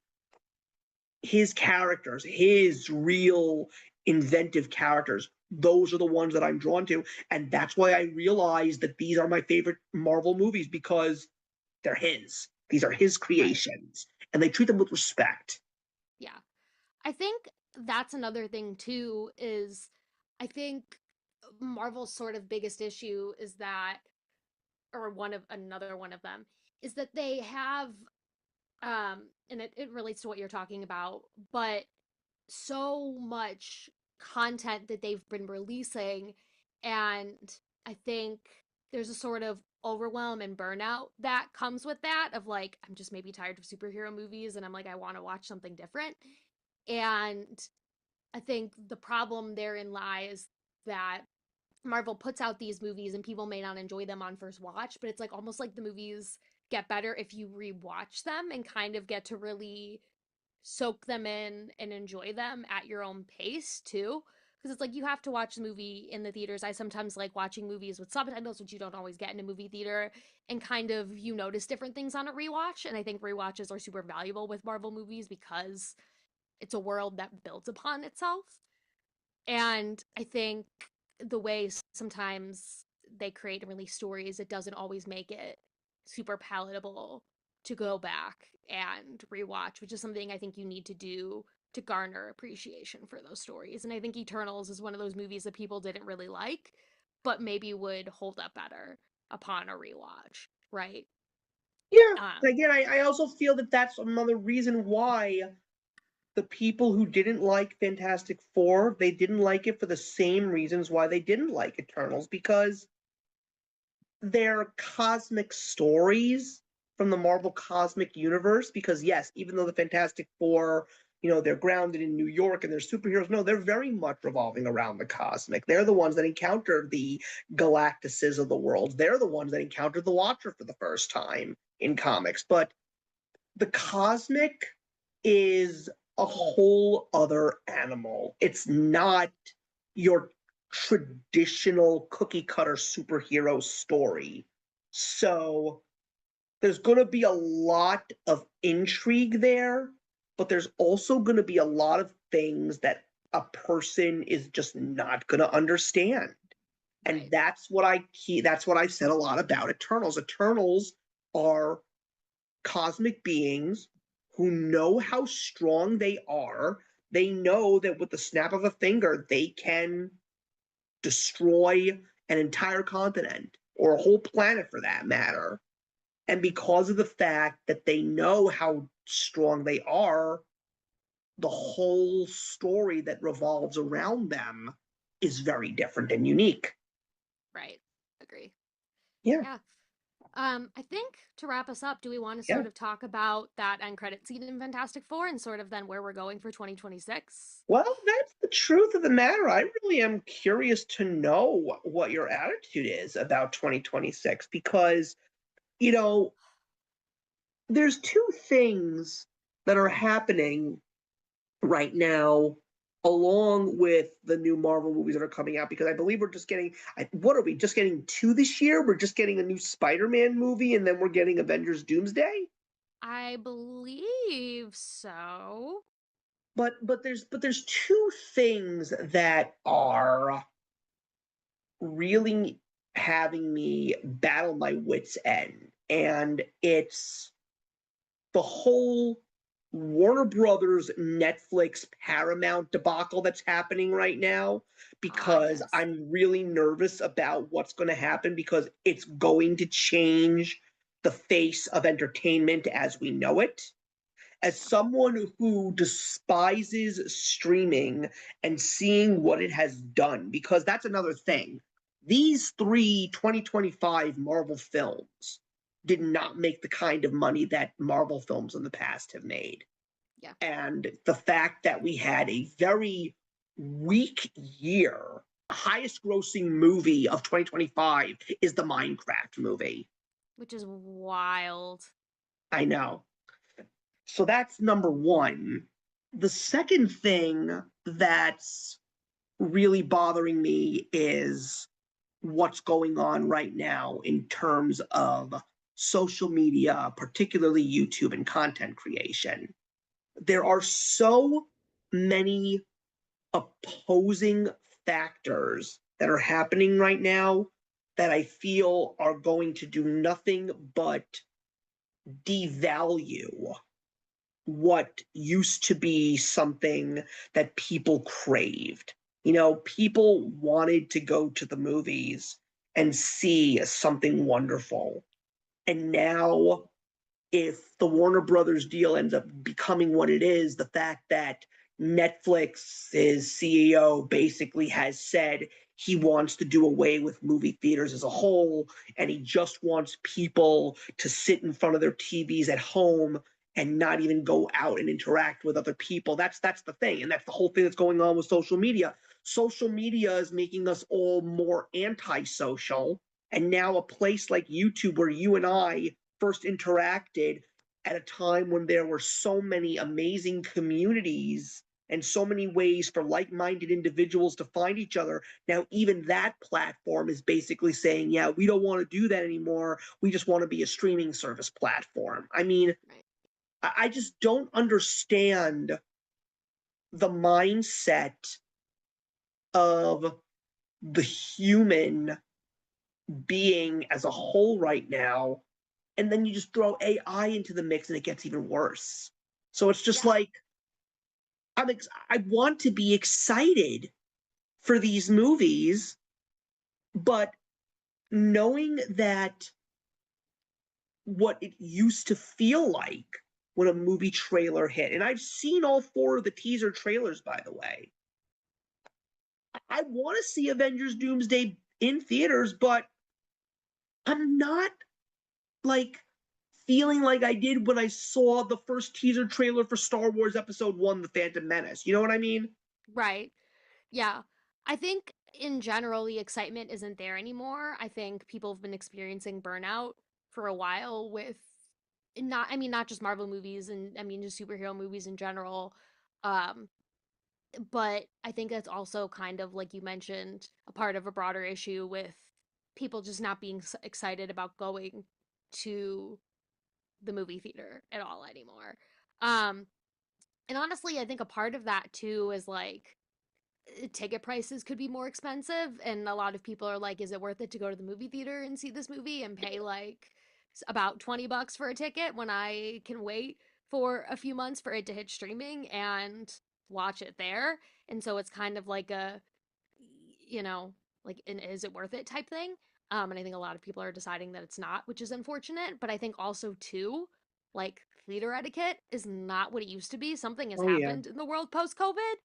his characters, his real inventive characters, those are the ones that I'm drawn to. And that's why I realize that these are my favorite Marvel movies because they're his. These are his Right. creations. And they treat them with respect. Yeah. I think that's another thing too is I think Marvel's sort of biggest issue is that or one of another one of them is that they have and it relates to what you're talking about, but so much content that they've been releasing, and I think there's a sort of overwhelm and burnout that comes with that of like I'm just maybe tired of superhero movies and I'm like I want to watch something different. And I think the problem therein lies that Marvel puts out these movies and people may not enjoy them on first watch, but it's like almost like the movies get better if you rewatch them and kind of get to really soak them in and enjoy them at your own pace too. Because it's like you have to watch the movie in the theaters. I sometimes like watching movies with subtitles, which you don't always get in a movie theater, and kind of you notice different things on a rewatch. And I think rewatches are super valuable with Marvel movies because it's a world that builds upon itself. And I think the way sometimes they create and release stories, it doesn't always make it super palatable to go back and rewatch, which is something I think you need to do to garner appreciation for those stories. And I think Eternals is one of those movies that people didn't really like, but maybe would hold up better upon a rewatch, right? Yeah. Um, And again, I also feel that that's another reason why the people who didn't like Fantastic Four, they didn't like it for the same reasons why they didn't like Eternals, because they're cosmic stories from the Marvel Cosmic Universe because yes, even though the Fantastic Four, they're grounded in New York and they're superheroes, no, they're very much revolving around the cosmic. They're the ones that encounter the Galactuses of the world. They're the ones that encountered the Watcher for the first time in comics. But the cosmic is a whole other animal. It's not your traditional cookie cutter superhero story. So there's going to be a lot of intrigue there, but there's also going to be a lot of things that a person is just not going to understand. And Right. that's what I said a lot about Eternals. Eternals are cosmic beings who know how strong they are. They know that with the snap of a finger, they can destroy an entire continent or a whole planet for that matter. And because of the fact that they know how strong they are, the whole story that revolves around them is very different and unique. Right. Agree. Yeah, Yeah. I think to wrap us up, do we want to yeah. sort of talk about that end credit scene in Fantastic Four and sort of then where we're going for 2026? Well, that's the truth of the matter. I really am curious to know what your attitude is about 2026 because, you know, there's two things that are happening right now along with the new Marvel movies that are coming out because I believe we're just getting what are we just getting two this year? We're just getting a new Spider-Man movie and then we're getting Avengers Doomsday? I believe so. But there's two things that are really having me battle my wits end. And it's the whole Warner Brothers, Netflix, Paramount debacle that's happening right now Ah, because yes. I'm really nervous about what's going to happen because it's going to change the face of entertainment as we know it. As someone who despises streaming and seeing what it has done, because that's another thing. These three 2025 Marvel films did not make the kind of money that Marvel films in the past have made. Yeah. And the fact that we had a very weak year, highest grossing movie of 2025 is the Minecraft movie. Which is wild. I know. So that's number one. The second thing that's really bothering me is what's going on right now in terms of social media, particularly YouTube and content creation. There are so many opposing factors that are happening right now that I feel are going to do nothing but devalue what used to be something that people craved. People wanted to go to the movies and see something wonderful. And now, if the Warner Brothers deal ends up becoming what it is, the fact that Netflix's CEO basically has said he wants to do away with movie theaters as a whole, and he just wants people to sit in front of their TVs at home and not even go out and interact with other people. That's the thing, and that's the whole thing that's going on with social media. Social media is making us all more antisocial, and now a place like YouTube where you and I first interacted at a time when there were so many amazing communities and so many ways for like-minded individuals to find each other. Now, even that platform is basically saying, yeah, we don't want to do that anymore. We just want to be a streaming service platform. I mean, Right. I just don't understand the mindset of the human being as a whole right now, and then you just throw AI into the mix and it gets even worse. So it's just Yeah. like I want to be excited for these movies, but knowing that what it used to feel like when a movie trailer hit, and I've seen all four of the teaser trailers, by the way. I want to see Avengers Doomsday in theaters, but I'm not like feeling like I did when I saw the first teaser trailer for Star Wars Episode 1, The Phantom Menace. You know what I mean? Right. Yeah. I think in general the excitement isn't there anymore. I think people have been experiencing burnout for a while with not I mean not just Marvel movies and I mean just superhero movies in general. Um but I think that's also kind of like you mentioned a part of a broader issue with people just not being excited about going to the movie theater at all anymore. Um and honestly, I think a part of that too is like ticket prices could be more expensive and a lot of people are like is it worth it to go to the movie theater and see this movie and pay like about $20 for a ticket when I can wait for a few months for it to hit streaming and watch it there. And so it's kind of like a you know like an is it worth it type thing. And I think a lot of people are deciding that it's not, which is unfortunate, but I think also too like theater etiquette is not what it used to be. Something has Oh yeah. happened in the world post COVID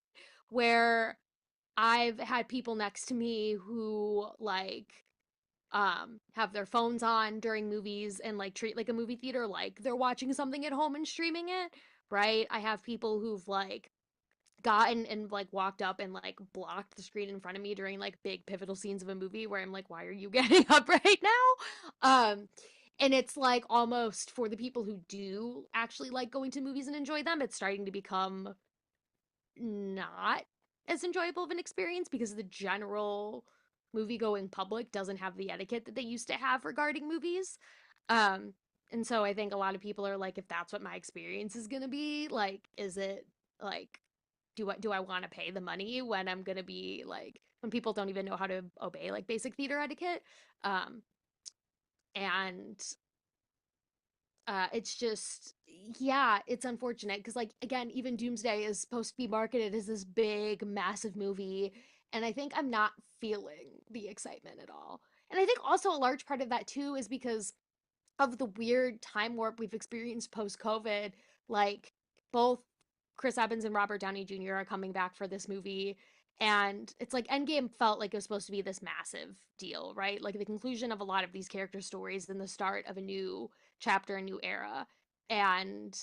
where I've had people next to me who like have their phones on during movies and like treat like a movie theater like they're watching something at home and streaming it, right? I have people who've like gotten and like walked up and like blocked the screen in front of me during like big pivotal scenes of a movie where I'm like, why are you getting up right now? And it's like almost for the people who do actually like going to movies and enjoy them, it's starting to become not as enjoyable of an experience because the general movie going public doesn't have the etiquette that they used to have regarding movies. Um, and so I think a lot of people are like, if that's what my experience is gonna be, like, is it like do I want to pay the money when I'm gonna be like when people don't even know how to obey like basic theater etiquette? Um, and it's just yeah, it's unfortunate because like again, even Doomsday is supposed to be marketed as this big, massive movie, and I think I'm not feeling the excitement at all. And I think also a large part of that too is because of the weird time warp we've experienced post COVID. Like both Chris Evans and Robert Downey Jr. are coming back for this movie. And it's like Endgame felt like it was supposed to be this massive deal, right? Like the conclusion of a lot of these character stories and the start of a new chapter, a new era. And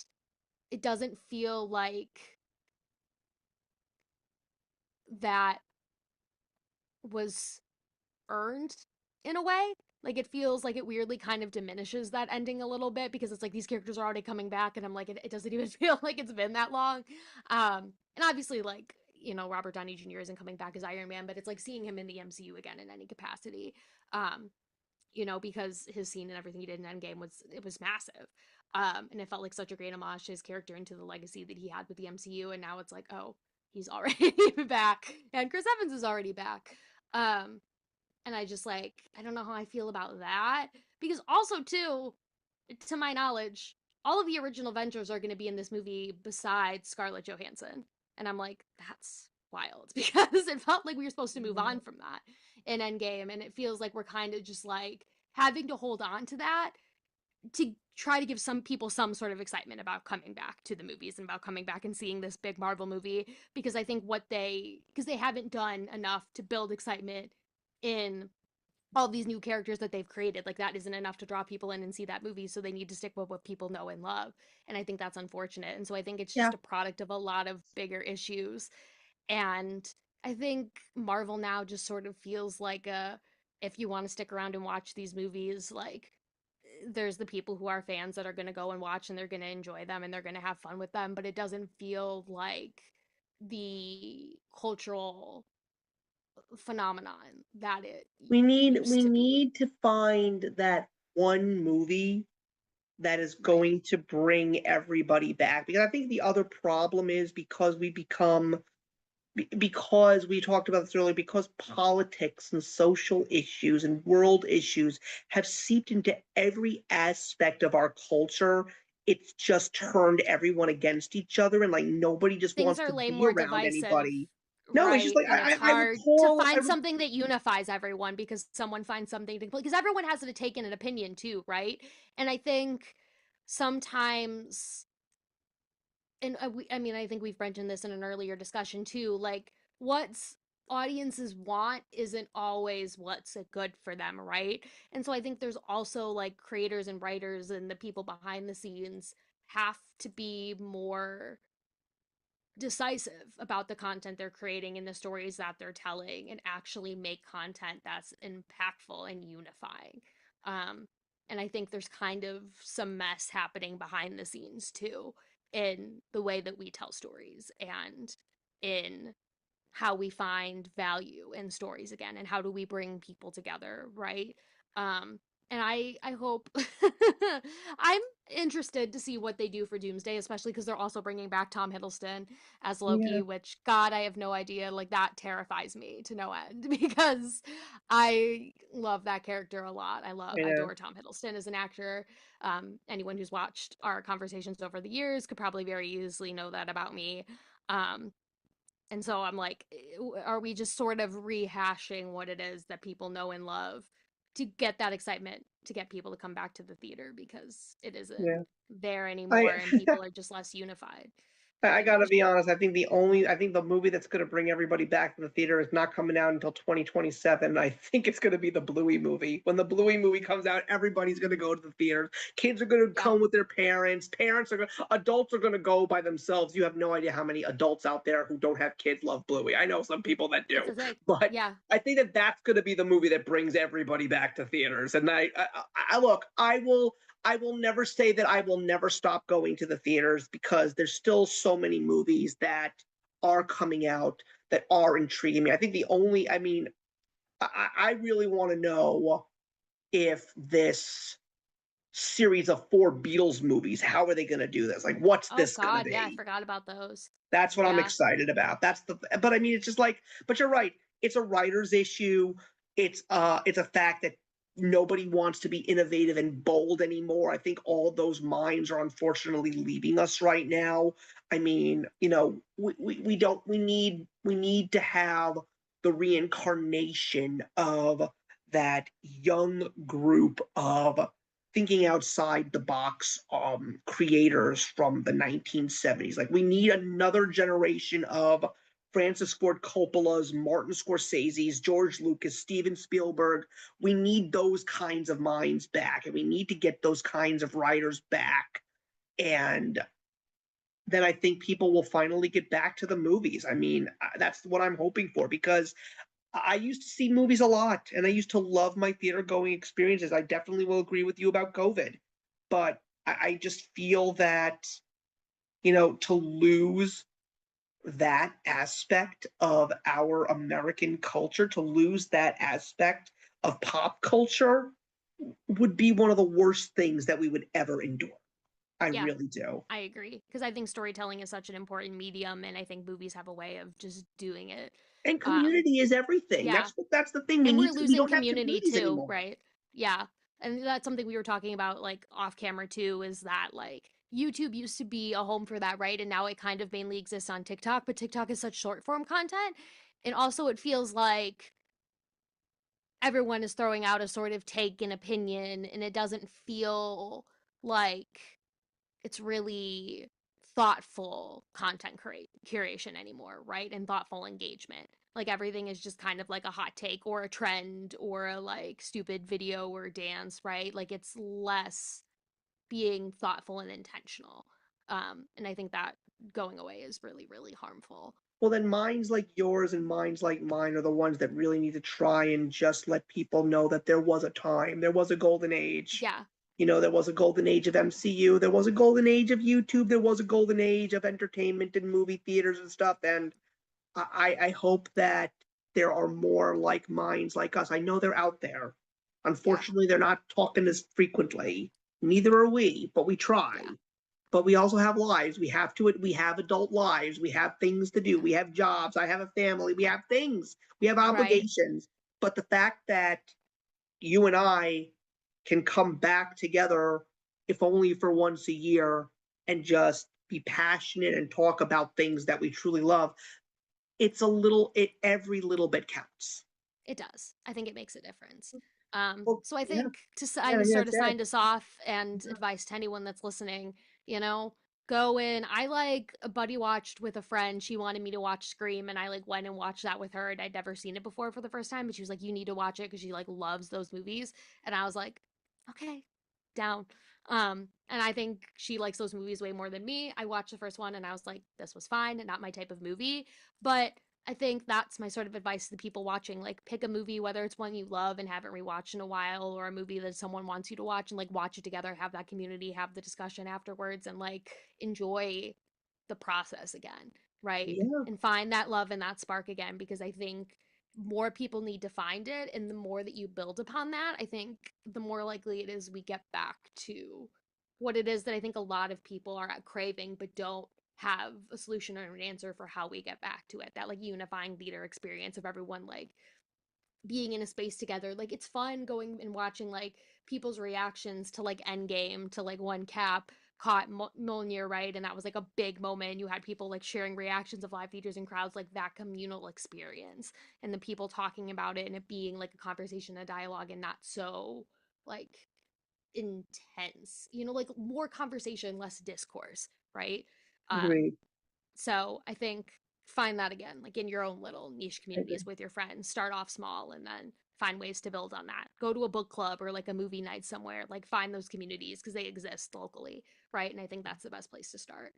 it doesn't feel like that was earned in a way. Like it feels like it weirdly kind of diminishes that ending a little bit because it's like these characters are already coming back and I'm like it doesn't even feel like it's been that long. And obviously like Robert Downey Jr. isn't coming back as Iron Man, but it's like seeing him in the MCU again in any capacity. Um, because his scene and everything he did in Endgame was massive. And it felt like such a great homage to his character and to the legacy that he had with the MCU. And now it's like, oh, he's already back, and Chris Evans is already back. Um, and I just like I don't know how I feel about that because also too, to my knowledge, all of the original Avengers are going to be in this movie besides Scarlett Johansson, and I'm like that's wild because it felt like we were supposed to move on from that in Endgame, and it feels like we're kind of just like having to hold on to that to try to give some people some sort of excitement about coming back to the movies and about coming back and seeing this big Marvel movie because I think because they haven't done enough to build excitement in all these new characters that they've created. Like that isn't enough to draw people in and see that movie, so they need to stick with what people know and love. And I think that's unfortunate. And so I think it's Yeah. just a product of a lot of bigger issues. And I think Marvel now just sort of feels like a if you want to stick around and watch these movies, like there's the people who are fans that are going to go and watch and they're going to enjoy them and they're going to have fun with them, but it doesn't feel like the cultural phenomenon that it We used to be. need to find that one movie that is Right. going to bring everybody back, because I think the other problem is because we become because we talked about this earlier, because politics and social issues and world issues have seeped into every aspect of our culture. It's just turned everyone against each other, and like nobody just Things wants are to way be more around divisive, anybody. No, it's just right? like And it's I hard to recall find something that unifies everyone because someone finds something to because everyone has to take in an opinion too, right? And I think sometimes and I mean I think we've mentioned this in an earlier discussion too, like what's audiences want isn't always what's good for them, right? And so I think there's also like creators and writers and the people behind the scenes have to be more decisive about the content they're creating and the stories that they're telling and actually make content that's impactful and unifying. Um, and I think there's kind of some mess happening behind the scenes too in the way that we tell stories and in how we find value in stories again and how do we bring people together, right? um and I hope I'm interested to see what they do for Doomsday, especially because they're also bringing back Tom Hiddleston as Yeah, Loki, which God, I have no idea, like that terrifies me to no end because I love that character a lot. I know. Adore Tom Hiddleston as an actor. Anyone who's watched our conversations over the years could probably very easily know that about me. um and so I'm like, are we just sort of rehashing what it is that people know and love to get that excitement to get people to come back to the theater because it isn't Yeah. there anymore I and people are just less unified I behind gotta those be shows. honest. I think the movie that's gonna bring everybody back to the theater is not coming out until 2027. I think it's gonna be the Bluey movie. When the Bluey movie comes out, everybody's gonna go to the theaters. Kids are gonna Yeah, come with their parents. Adults are gonna go by themselves. You have no idea how many adults out there who don't have kids love Bluey. I know some people that it's do, a thing. but Yeah, I think that that's gonna be the movie that brings everybody back to theaters. And I look, I will never say that I will never stop going to the theaters because there's still so many movies that are coming out that are intriguing me. I think I mean, I really want to know if this series of four Beatles movies, how are they going to do this? Like, what's oh this going to God, yeah, I be? forgot about those. That's what I'm Yeah, excited about. But I mean, it's just like, but you're right. It's a writer's issue. It's a fact that nobody wants to be innovative and bold anymore. I think all those minds are unfortunately leaving us right now. I mean, we don't, we need to have the reincarnation of that young group of thinking outside the box creators from the 1970s. Like we need another generation of Francis Ford Coppola's, Martin Scorsese's, George Lucas, Steven Spielberg. We need those kinds of minds back, and we need to get those kinds of writers back. And then I think people will finally get back to the movies. I mean, that's what I'm hoping for because I used to see movies a lot and I used to love my theater going experiences. I definitely will agree with you about COVID, but I just feel that, to lose that aspect of our American culture, to lose that aspect of pop culture would be one of the worst things that we would ever endure. I yeah, really do. I agree because I think storytelling is such an important medium and I think movies have a way of just doing it. And um community is everything. yeah, That's the thing. and we're We losing don't have community communities too, anymore. right? Yeah. And that's something we were talking about like off camera too, is that like YouTube used to be a home for that, right? And now it kind of mainly exists on TikTok, but TikTok is such short form content. And also it feels like everyone is throwing out a sort of take and opinion, and it doesn't feel like it's really thoughtful content curation anymore, right? And thoughtful engagement. Like everything is just kind of like a hot take or a trend or a like stupid video or dance, right? Like it's less being thoughtful and intentional. And I think that going away is really, really harmful. Well, then minds like yours and minds like mine are the ones that really need to try and just let people know that there was a time, there was a golden age. Yeah, There was a golden age of MCU, there was a golden age of YouTube, there was a golden age of entertainment and movie theaters and stuff. And I hope that there are more like minds like us. I know they're out there. yeah, Unfortunately, they're not talking as frequently. Neither are we, but we yeah, try. But we also have lives. We have adult lives. We have things to do. yeah. We have jobs. I have a family. We have things. We have Right. obligations. But the fact that you and I can come back together, if only for once a year, and just be passionate and talk about things that we truly love, every little bit counts. It does. I think it makes a difference. Well, So I yeah, think to yeah, yeah, sort of Jay. sign us off and advice to anyone that's listening, you know, go in. I like a buddy watched with a friend. She wanted me to watch Scream, and I like went and watched that with her. And I'd never seen it before for the first time, but she was like, "You need to watch it because she like loves those movies." And I was like, "Okay, down." And I think she likes those movies way more than me. I watched the first one, and I was like, "This was fine, not my type of movie." But I think that's my sort of advice to the people watching. Like, pick a movie, whether it's one you love and haven't rewatched in a while, or a movie that someone wants you to watch, and like watch it together, have that community, have the discussion afterwards, and like enjoy the process again, right? Yeah, And find that love and that spark again, because I think more people need to find it. And the more that you build upon that, I think the more likely it is we get back to what it is that I think a lot of people are craving, but don't have a solution or an answer for how we get back to it. That like unifying theater experience of everyone like being in a space together. Like it's fun going and watching like people's reactions to like Endgame, to like when Cap caught Mjolnir, right? And that was like a big moment. You had people like sharing reactions of live theaters and crowds, like that communal experience, and the people talking about it and it being like a conversation, a dialogue, and not so like intense. You know, like more conversation, less discourse, right? Um, agreed. so I think find that again, like in your own little niche communities with your friends. Start off small and then find ways to build on that. Go to a book club or like a movie night somewhere. Like find those communities because they exist locally, right? And I think that's the best place to start.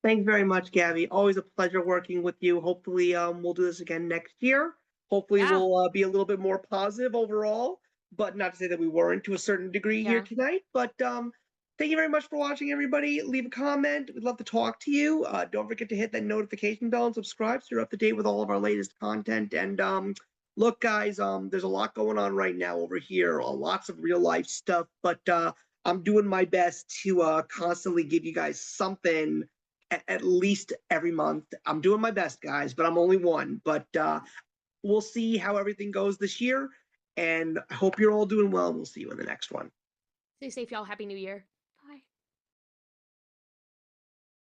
Thanks very much, Gabby. Always a pleasure working with you. Hopefully, we'll do this again next year. Hopefully, Yeah. we'll be a little bit more positive overall, but not to say that we weren't to a certain degree here Yeah. tonight. But thank you very much for watching, everybody. Leave a comment. We'd love to talk to you. Don't forget to hit that notification bell and subscribe so you're up to date with all of our latest content. And look, guys, there's a lot going on right now over here. Lots of real life stuff, but I'm doing my best to constantly give you guys something at least every month. I'm doing my best, guys, but I'm only one. But we'll see how everything goes this year. And I hope you're all doing well. And we'll see you in the next one. Stay safe, y'all. Happy New Year.